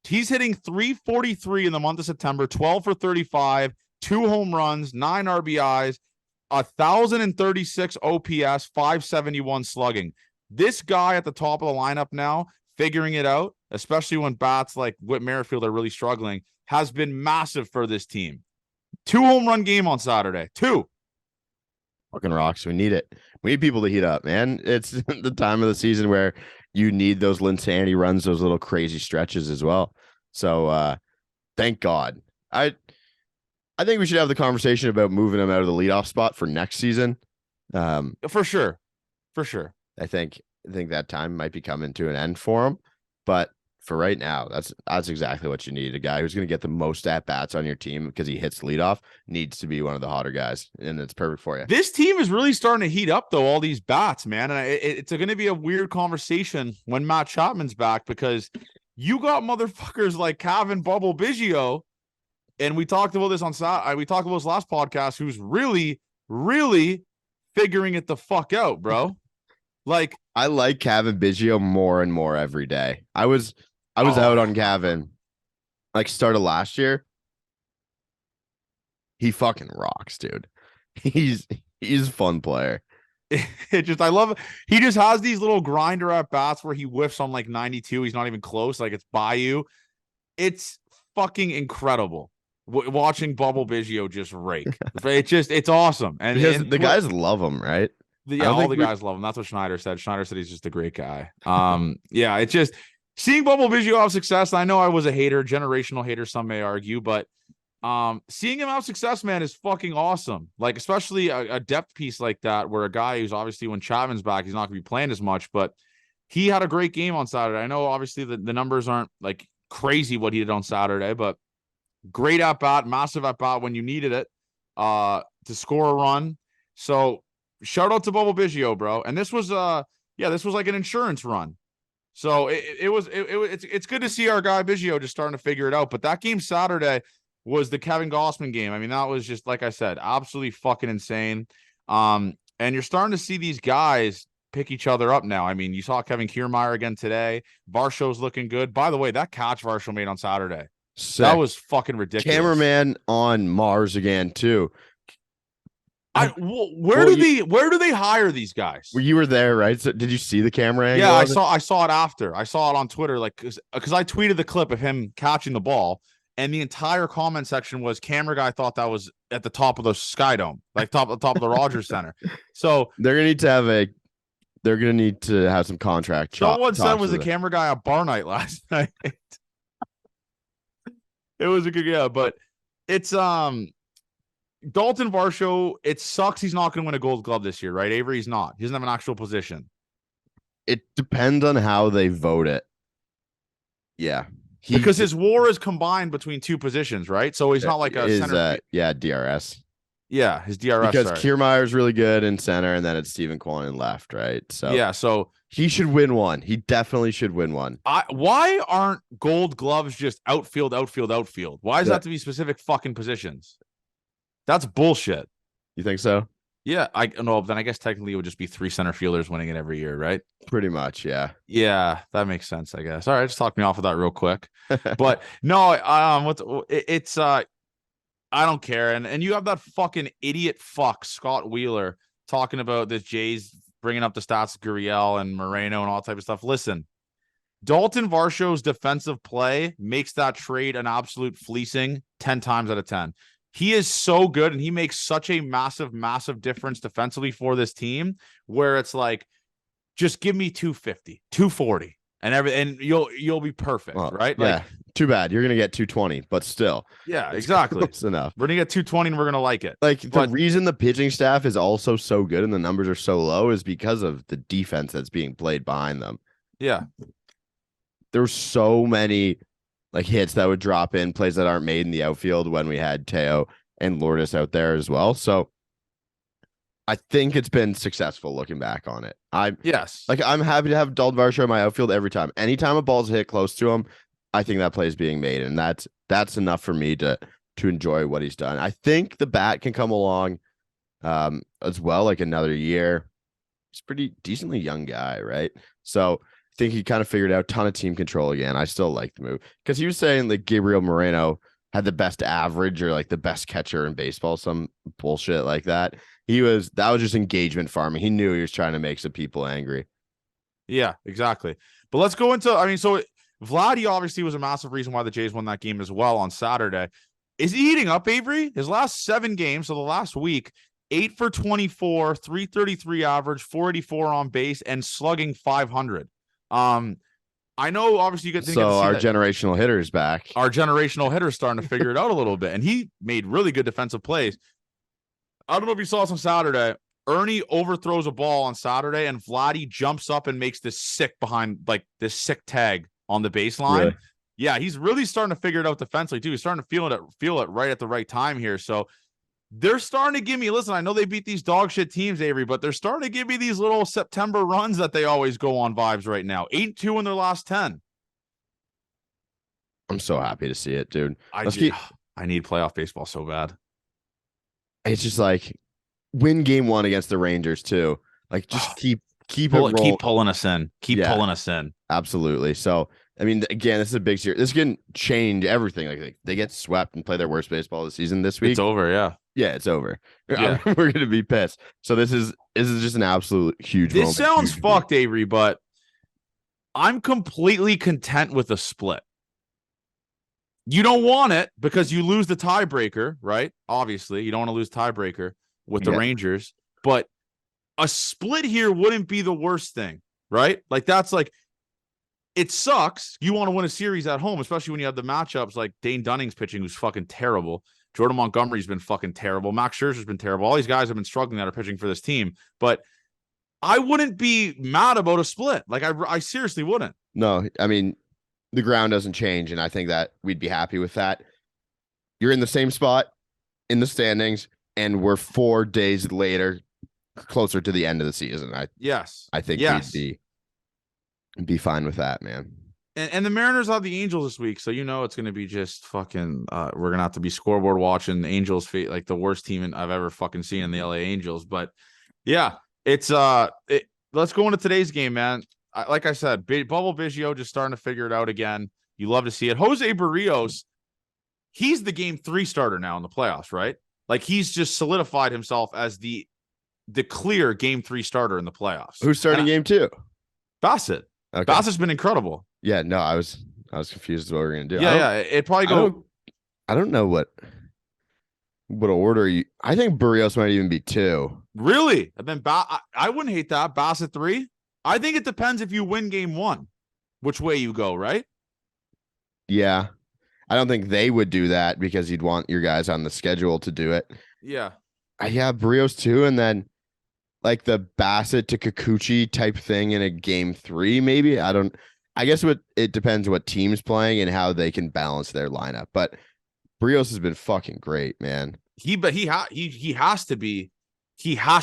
Speaker 1: He's hitting 343 in the month of September, 12 for 35, 2 home runs, 9 RBIs, 1,036 OPS, 571 slugging. This guy at the top of the lineup now, figuring it out, especially when bats like Whit Merrifield are really struggling, has been massive for this team. 2 home run game on Saturday. 2.
Speaker 2: Fucking rocks. We need it. We need people to heat up, man. It's the time of the season where you need those Linsanity runs, those little crazy stretches as well. So thank God. I think we should have the conversation about moving him out of the leadoff spot for next season.
Speaker 1: For sure.
Speaker 2: I think that time might be coming to an end for him. But for right now, that's exactly what you need. A guy who's going to get the most at bats on your team because he hits leadoff needs to be one of the hotter guys, and it's perfect for you.
Speaker 1: This team is really starting to heat up, though, all these bats, man. And it's going to be a weird conversation when Matt Chapman's back, because you got motherfuckers like Kevin Bubble Biggio, and we talked about this we talked about this last podcast, who's really, really figuring it the fuck out, bro. Like,
Speaker 2: I like Kevin Biggio more and more every day. I was out on Kevin like start of last year. He fucking rocks, dude. He's a fun player.
Speaker 1: I love it. He just has these little grinder at bats where he whiffs on like 92. He's not even close. Like, it's by you. It's fucking incredible watching Bubble Biggio just rake. It's awesome. And
Speaker 2: because the guys love him, right?
Speaker 1: All the guys love him. That's what Schneider said. Schneider said he's just a great guy. Yeah, it's just seeing Bubble Biggio have success. I know I was a hater, generational hater, some may argue, but seeing him have success, man, is fucking awesome. Like, especially a depth piece like that, where a guy who's obviously, when Chapman's back, he's not going to be playing as much, but he had a great game on Saturday. I know obviously the numbers aren't like crazy what he did on Saturday, but great at bat, massive at bat when you needed it to score a run. So shout out to Bubble Biggio, bro. And this was like an insurance run. So it's good to see our guy Biggio just starting to figure it out. But that game Saturday was the Kevin Gossman game. I mean, that was just, like I said, absolutely fucking insane. And you're starting to see these guys pick each other up now. I mean, you saw Kevin Kiermaier again today. Varshow's looking good. By the way, that catch Varshow made on Saturday, sick. That was fucking ridiculous.
Speaker 2: Cameraman on Mars again too.
Speaker 1: Where do they hire these guys?
Speaker 2: Well, you were there, right? So did you see the camera angle?
Speaker 1: Yeah, I saw it after. I saw it on Twitter, like, because I tweeted the clip of him catching the ball, and the entire comment section was, camera guy thought that was at the top of the Sky Dome, like top of the Rogers Center. So
Speaker 2: they're gonna need to have some contract.
Speaker 1: Someone said was the camera guy at bar night last night. It was a good, but it's Dalton Varsho, it sucks he's not going to win a Gold Glove this year, right? Avery's not. He doesn't have an actual position.
Speaker 2: It depends on how they vote it. Yeah.
Speaker 1: Because his WAR is combined between two positions, right? So he's not like a center.
Speaker 2: DRS.
Speaker 1: Yeah, his DRS.
Speaker 2: Because Kiermaier's really good in center, and then it's Stephen Kwan in left, right? So
Speaker 1: yeah, so
Speaker 2: he should win one. He definitely should win one.
Speaker 1: Why aren't Gold Gloves just outfield? Why does that have to be specific fucking positions? That's bullshit.
Speaker 2: You think so?
Speaker 1: Yeah, I know. Then I guess technically it would just be 3 center fielders winning it every year, right?
Speaker 2: Pretty much, yeah.
Speaker 1: Yeah, that makes sense, I guess. All right, just talk me off of that real quick. But no, I don't care. And you have that fucking idiot fuck Scott Wheeler talking about this Jays bringing up the stats of Gurriel and Moreno and all type of stuff. Listen, Dalton Varshow's defensive play makes that trade an absolute fleecing 10 times out of 10. He is so good, and he makes such a massive, massive difference defensively for this team, where it's like, just give me 250, 240, and you'll be perfect, right?
Speaker 2: Yeah.
Speaker 1: Like,
Speaker 2: too bad. You're gonna get 220, but still.
Speaker 1: Yeah, exactly.
Speaker 2: It's enough.
Speaker 1: We're gonna get 220 and we're gonna like it.
Speaker 2: Like, the reason the pitching staff is also so good and the numbers are so low is because of the defense that's being played behind them.
Speaker 1: Yeah.
Speaker 2: There's so many like hits that would drop in, plays that aren't made in the outfield when we had Teo and Lourdes out there as well. So I think it's been successful looking back on it. I'm happy to have Dalton Varsho in my outfield every time. Anytime a ball's hit close to him, I think that play is being made, and that's enough for me to enjoy what he's done. I think the bat can come along as well, like another year. He's a pretty decently young guy, right? So I think he kind of figured out a ton of team control again. I still like the move because he was saying that Gabriel Moreno had the best average or like the best catcher in baseball, some bullshit like that. That was just engagement farming. He knew he was trying to make some people angry.
Speaker 1: Yeah, exactly. But let's go into, Vladdy obviously was a massive reason why the Jays won that game as well on Saturday. Is he heating up, Avery? His last 7 games, so the last week, 8 for 24, 333 average, 484 on base, and slugging 500. I know obviously you get to
Speaker 2: our generational hitter's back.
Speaker 1: Our generational hitter's starting to figure it out a little bit, and he made really good defensive plays. I don't know if you saw this on Saturday. Ernie overthrows a ball on Saturday, and Vladdy jumps up and makes this sick tag on the baseline.
Speaker 2: Really?
Speaker 1: Yeah, he's really starting to figure it out defensively too. He's starting to feel it right at the right time here. So they're starting to give me, listen, I know they beat these dog shit teams, Avery, but they're starting to give me these little September runs that they always go on vibes right now. 8-2 in their last 10.
Speaker 2: I'm so happy to see it, dude.
Speaker 1: I need playoff baseball so bad.
Speaker 2: It's just like win game 1 against the Rangers too. Like just keep
Speaker 1: pulling us in. Pulling us in.
Speaker 2: Absolutely. So I mean, again, this is a big series. This can change everything. Like they get swept and play their worst baseball of the season this week.
Speaker 1: It's over. Yeah.
Speaker 2: Yeah, it's over.
Speaker 1: Yeah.
Speaker 2: We're gonna be pissed. So this is just an absolute huge.
Speaker 1: This sounds fucked, Avery, but I'm completely content with a split. You don't want it because you lose the tiebreaker, right? Obviously, you don't want to lose tiebreaker with the Rangers, but a split here wouldn't be the worst thing, right? Like that's like, it sucks. You want to win a series at home, especially when you have the matchups like Dane Dunning's pitching, who's fucking terrible. Jordan Montgomery's been fucking terrible. Max Scherzer's been terrible. All these guys have been struggling that are pitching for this team, but I wouldn't be mad about a split. Like I seriously wouldn't.
Speaker 2: No, I mean, the ground doesn't change, and I think that we'd be happy with that. You're in the same spot in the standings, and we're 4 days later, closer to the end of the season. I think we'd be fine with that, man.
Speaker 1: And the Mariners have the Angels this week, so it's going to be just fucking. We're going to have to be scoreboard watching the Angels, like the worst team I've ever fucking seen in the LA Angels. But yeah, it's let's go into today's game, man. Like I said, Bubble Biggio just starting to figure it out again. You love to see it. Jose Barrios, he's the game 3 starter now in the playoffs, right? Like he's just solidified himself as the clear game 3 starter in the playoffs.
Speaker 2: Who's starting game 2?
Speaker 1: Bassett. Okay. Bassett's been incredible.
Speaker 2: Yeah, no, I was confused as what we're gonna do.
Speaker 1: Yeah, it probably go.
Speaker 2: I don't know what order you. I think Barrios might even be 2.
Speaker 1: Really? And then I wouldn't hate that. Bassett 3. I think it depends if you win game 1, which way you go, right?
Speaker 2: Yeah, I don't think they would do that because you'd want your guys on the schedule to do it.
Speaker 1: Yeah.
Speaker 2: Yeah, Barrios 2, and then like the Bassett to Kikuchi type thing in a game 3, maybe. I guess it depends what team's playing and how they can balance their lineup. But Barrios has been fucking great, man.
Speaker 1: He has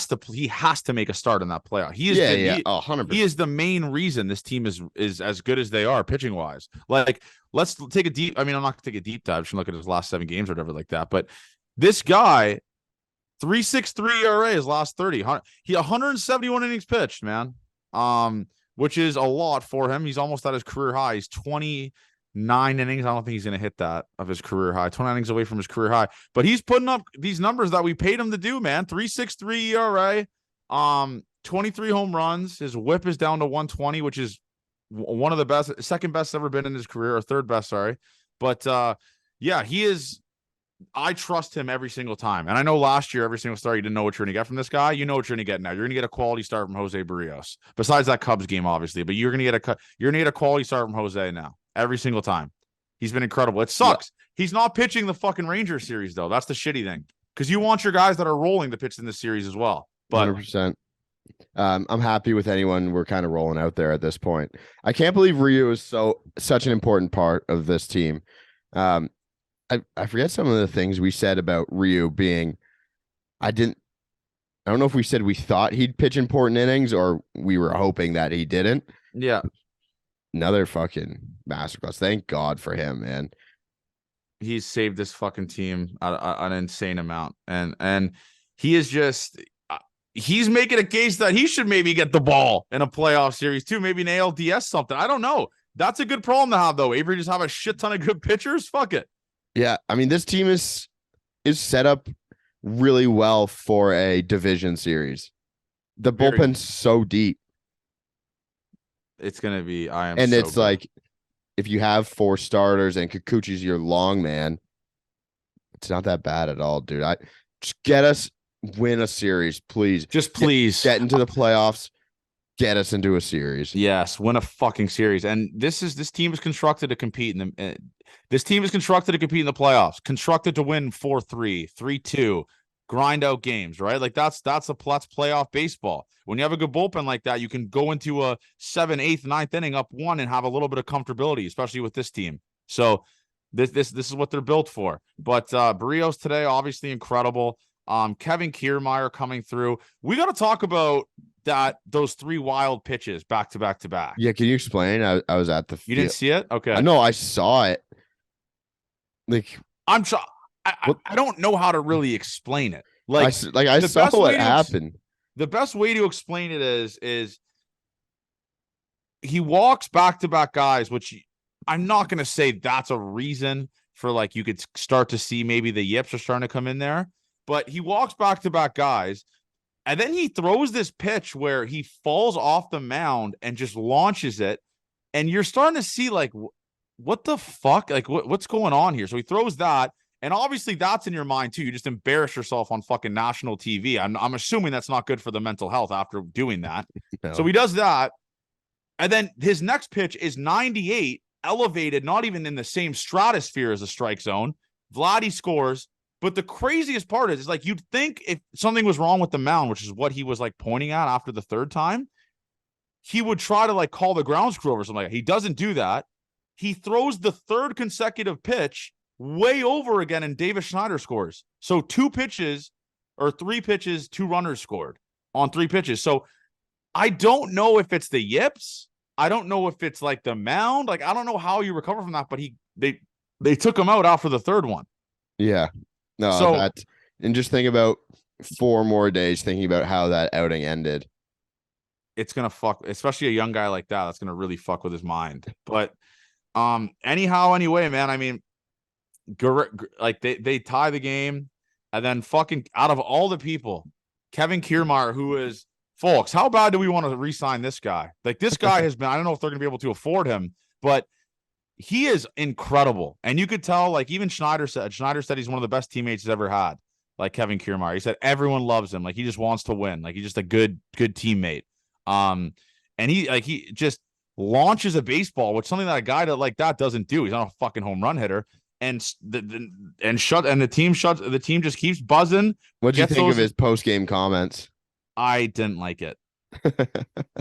Speaker 1: to make a start in that playoff. He is
Speaker 2: 100%.
Speaker 1: He is the main reason this team is as good as they are pitching wise. Like, let's take a deep. I mean, I'm not gonna take a deep dive. Just look at his last 7 games or whatever like that. But this guy, 3.63 ERA his last 30. He 171 innings pitched, man. Which is a lot for him. He's almost at his career high. He's 29 innings. I don't think he's going to hit that of his career high. 29 innings away from his career high. But he's putting up these numbers that we paid him to do, man. 3.63 ERA, 23 home runs. His whip is down to 120, which is one of the best, second best ever been in his career, or third best, sorry. But yeah, he is. I trust him every single time. And I know last year, every single start, you didn't know what you're going to get from this guy. You know what you're going to get now. You're going to get a quality start from Jose Barrios. Besides that Cubs game, obviously. But you're going to get a quality start from Jose now. Every single time. He's been incredible. It sucks. Yeah. He's not pitching the fucking Rangers series, though. That's the shitty thing. Because you want your guys that are rolling to pitch in this series as well. But
Speaker 2: 100%. I'm happy with anyone we're kind of rolling out there at this point. I can't believe Ryu is such an important part of this team. I forget some of the things we said about Ryu being. I don't know if we said we thought he'd pitch important innings or we were hoping that he didn't.
Speaker 1: Yeah.
Speaker 2: Another fucking masterclass. Thank God for him, man.
Speaker 1: He's saved this fucking team an insane amount. And he is just, he's making a case that he should maybe get the ball in a playoff series too. Maybe an ALDS something. I don't know. That's a good problem to have though. Avery just have a shit ton of good pitchers. Fuck it.
Speaker 2: Yeah, I mean, this team is set up really well for a division series. The bullpen's so deep.
Speaker 1: It's gonna be.
Speaker 2: Like, if you have 4 starters and Kikuchi's your long man, it's not that bad at all, dude. Just get us win a series, please.
Speaker 1: Just please
Speaker 2: get into the playoffs. Get us into a series.
Speaker 1: Yes, win a fucking series. And this team is constructed to compete in the. This team is constructed to compete in the playoffs. Constructed to win 4-3, 3-2, grind out games, right? Like that's playoff baseball. When you have a good bullpen like that, you can go into a 7th, 8th, 9th inning up 1 and have a little bit of comfortability, especially with this team. So this is what they're built for. But Barrios today, obviously incredible. Kevin Kiermaier coming through. We got to talk about those 3 wild pitches back to back to back.
Speaker 2: Yeah, can you explain? I was at the
Speaker 1: You didn't see it? Okay.
Speaker 2: I know I saw it. Like
Speaker 1: I'm sure I don't know how to really explain it.
Speaker 2: I saw what happened.
Speaker 1: The best way to explain it is he walks back to back guys, which I'm not going to say that's a reason for like you could start to see maybe the yips are starting to come in there, but he walks back to back guys. And then he throws this pitch where he falls off the mound and just launches it. And you're starting to see like, what the fuck? Like what's going on here? So he throws that. And obviously that's in your mind too. You just embarrass yourself on fucking national TV. I'm assuming that's not good for the mental health after doing that. No. So he does that. And then his next pitch is 98, elevated, not even in the same stratosphere as a strike zone. Vladdy scores. But the craziest part is like, you'd think if something was wrong with the mound, which is what he was like pointing at after the 3rd time, he would try to like call the grounds crew or something like that. He doesn't do that. He throws the 3rd consecutive pitch way over again, and Davis Schneider scores. So 2 pitches or 3 pitches, 2 runners scored on 3 pitches. So I don't know if it's the yips. I don't know if it's like the mound. Like, I don't know how you recover from that, but they took him out after the 3rd one.
Speaker 2: Yeah. No, so, and just think about 4 more days thinking about how that outing ended.
Speaker 1: It's gonna fuck, especially a young guy like that. That's gonna really fuck with his mind. But anyway, man. I mean, like they tie the game, and then fucking out of all the people, Kevin Kiermaier, who is folks, how bad do we want to re-sign this guy? Like this guy has been. I don't know if they're gonna be able to afford him, but he is incredible. And you could tell, like, even Schneider said he's one of the best teammates he's ever had, like Kevin Kiermaier. He said everyone loves him. Like, he just wants to win. Like, he's just a good teammate. And he just launches a baseball, which something that a guy that like that doesn't do. He's not a fucking home run hitter. And the team just keeps buzzing.
Speaker 2: What'd you think of his post-game comments?
Speaker 1: I didn't like it.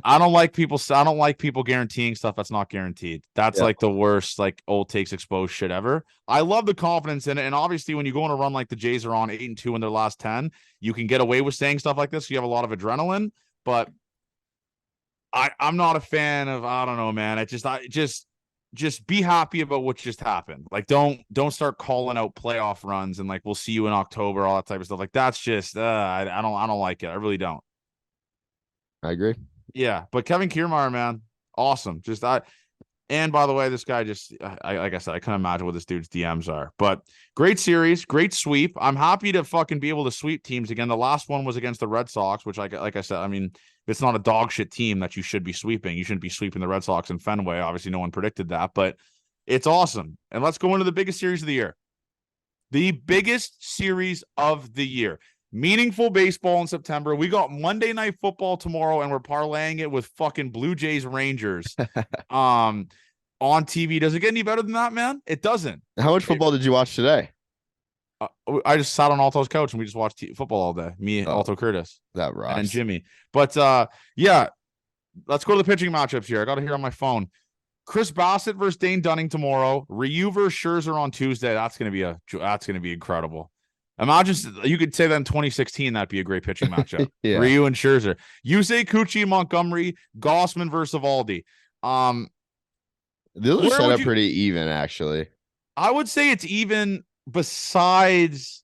Speaker 1: I don't like people guaranteeing stuff that's not guaranteed. That's like the worst, like old takes exposed shit ever. I love the confidence in it. And obviously when you go on a run like the Jays are on 8-2 in their last 10, you can get away with saying stuff like this. You have a lot of adrenaline, but I'm not a fan of, I don't know, man. Just be happy about what just happened. Like, don't start calling out playoff runs and like, we'll see you in October, all that type of stuff. Like, that's just, I don't like it. I really don't.
Speaker 2: I agree.
Speaker 1: Yeah, but Kevin Kiermaier, man, awesome. And by the way, this guy just, like I said, I can't imagine what this dude's DMs are. But great series, great sweep. I'm happy to fucking be able to sweep teams again. The last one was against the Red Sox, which, like I said, I mean, it's not a dog shit team that you should be sweeping. You shouldn't be sweeping the Red Sox in Fenway. Obviously, no one predicted that, but it's awesome. And let's go into the biggest series of the year. The biggest series of the year. Meaningful baseball in September. We got Monday Night Football tomorrow, and we're parlaying it with fucking Blue Jays Rangers on TV. Does it get any better than that, man? It doesn't.
Speaker 2: How much football did you watch today?
Speaker 1: I just sat on Alto's couch and we just watched football all day. Me, Alto Curtis,
Speaker 2: that rocks,
Speaker 1: and Jimmy. But yeah, let's go to the pitching matchups here. I got it here on my phone. Chris Bassett versus Dane Dunning tomorrow. Ryu versus Scherzer on Tuesday. That's gonna be incredible. Imagine you could say that in 2016, that'd be a great pitching matchup. Yeah. Ryu and Scherzer. Yusei Kikuchi and Montgomery. Gossman versus Eovaldi.
Speaker 2: Those are set up pretty even, actually.
Speaker 1: I would say it's even. Besides,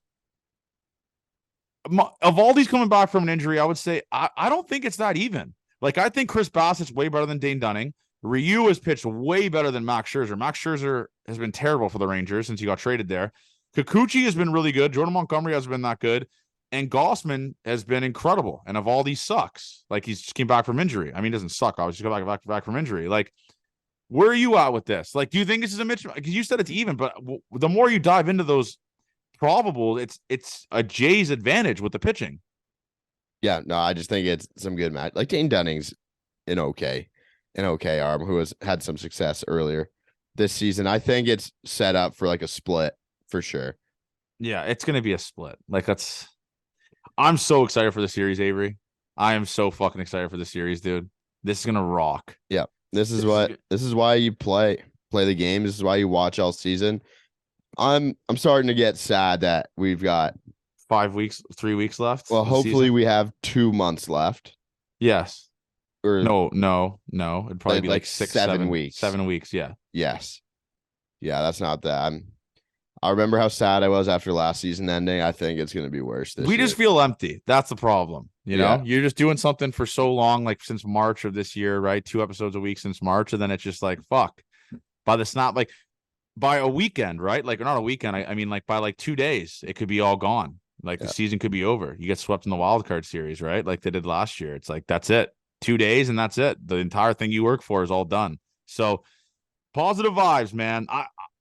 Speaker 1: Eovaldi's coming back from an injury. I would say I don't think it's that even. Like, I think Chris Bassett's way better than Dane Dunning. Ryu has pitched way better than Max Scherzer. Max Scherzer has been terrible for the Rangers since he got traded there. Kikuchi has been really good. Jordan Montgomery hasn't been that good. And Gossman has been incredible. And Eovaldi sucks. Like, he's just came back from injury. I mean, he doesn't suck. Obviously, go back from injury. Like, where are you at with this? Like, do you think this is a mismatch? Because you said it's even, but the more you dive into those probables, it's a Jays advantage with the pitching.
Speaker 2: Yeah, no, I just think it's some good match. Like, Dane Dunning's an okay arm who has had some success earlier this season. I think it's set up for like a split for sure.
Speaker 1: Yeah, it's going to be a split. Like, I'm so excited for the series, Avery. I am so fucking excited for the series, dude. This is gonna rock.
Speaker 2: Yeah. This is why you play the game. This is why you watch all season. I'm starting to get sad that we've got
Speaker 1: 3 weeks left.
Speaker 2: Well, hopefully we have 2 months left.
Speaker 1: Yes.
Speaker 2: Or
Speaker 1: no. It'd probably be like
Speaker 2: 7 weeks.
Speaker 1: 7 weeks. Yeah.
Speaker 2: Yes. Yeah, that's not that. I remember how sad I was after last season ending. I think it's going to be worse this year.
Speaker 1: We just feel empty. That's the problem. You know, you're just doing something for so long, like since March of this year, right? 2 episodes a week since March. And then it's just like, fuck. By a weekend, right? Like, not a weekend. I mean, like by like 2 days, it could be all gone. Like the season could be over. You get swept in the wild card series, right? Like they did last year. It's like, that's it. 2 days and that's it. The entire thing you work for is all done. So positive vibes, man.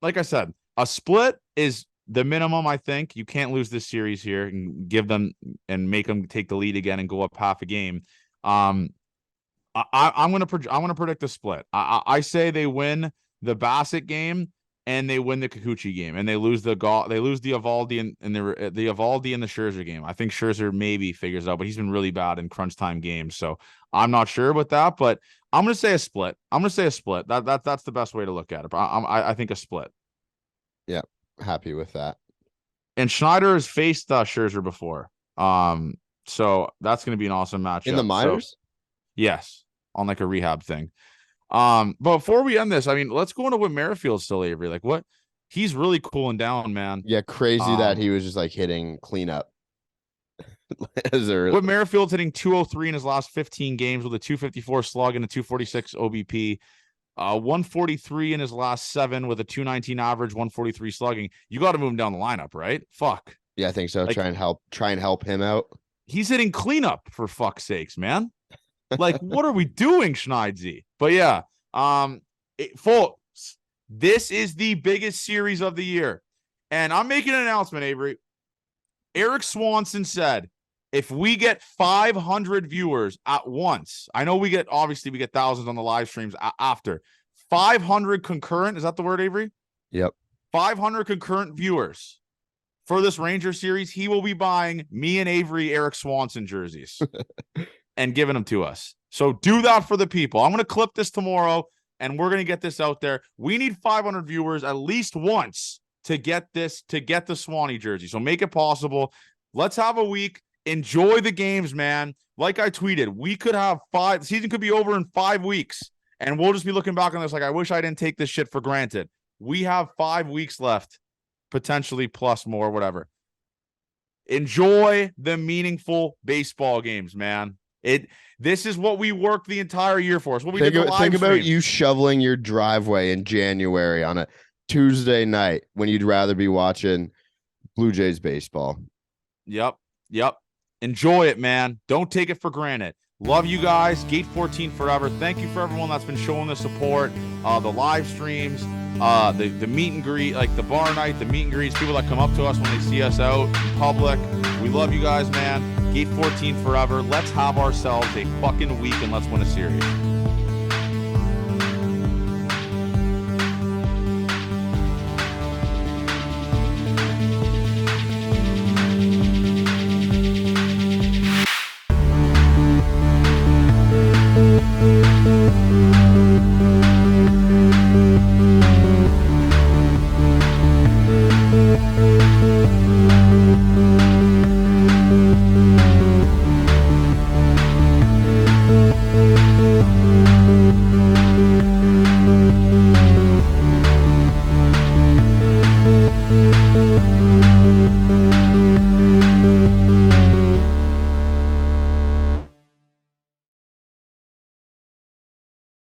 Speaker 1: Like I said, a split is the minimum. I think you can't lose this series here and give them and make them take the lead again and go up half a game. I'm gonna predict a split. I say they win the Bassett game and they win the Kikuchi game and they lose the Evaldi and the Evaldi and the Scherzer game. I think Scherzer maybe figures out, but he's been really bad in crunch time games, so I'm not sure about that. But I'm gonna say a split. That's the best way to look at it. I think a split.
Speaker 2: Yeah, happy with that.
Speaker 1: And Schneider has faced Scherzer before, so that's gonna be an awesome matchup
Speaker 2: in the minors.
Speaker 1: So, yes, on like a rehab thing. But before we end this, I mean, let's go into what Merrifield's still, Avery. Like what he's really cooling down, man.
Speaker 2: Yeah, crazy that he was just like hitting cleanup.
Speaker 1: What Merrifield's hitting 203 in his last 15 games with a 254 slug and a 246 OBP. 143 in his last 7 with a 219 average, 143 slugging. You got to move him down the lineup, right? Fuck.
Speaker 2: Yeah, I think so. Like, try and help him out.
Speaker 1: He's hitting cleanup for fuck's sakes, man. Like, what are we doing, Schneidzy? But yeah, folks, this is the biggest series of the year. And I'm making an announcement, Avery. Eric Swanson said, if we get 500 viewers at once, I know we get thousands on the live streams after. 500 concurrent, is that the word, Avery?
Speaker 2: Yep.
Speaker 1: 500 concurrent viewers for this Ranger series, he will be buying me and Avery Eric Swanson jerseys and giving them to us. So do that for the people. I'm going to clip this tomorrow, and we're going to get this out there. We need 500 viewers at least once to get the Swanee jersey. So make it possible. Let's have a week. Enjoy the games, man. Like I tweeted, we could have the season could be over in 5 weeks, and we'll just be looking back on this like, I wish I didn't take this shit for granted. We have 5 weeks left, potentially plus more, whatever. Enjoy the meaningful baseball games, man. This is what we work the entire year for. It's what we think
Speaker 2: about you shoveling your driveway in January on a Tuesday night when you'd rather be watching Blue Jays baseball.
Speaker 1: Yep. Enjoy it, man. Don't take it for granted. Love you guys. Gate 14 forever. Thank you for everyone that's been showing the support. The live streams, the meet and greet, like the bar night, the meet and greets, people that come up to us when they see us out in public. We love you guys, man. Gate 14 forever. Let's have ourselves a fucking week and let's win a series.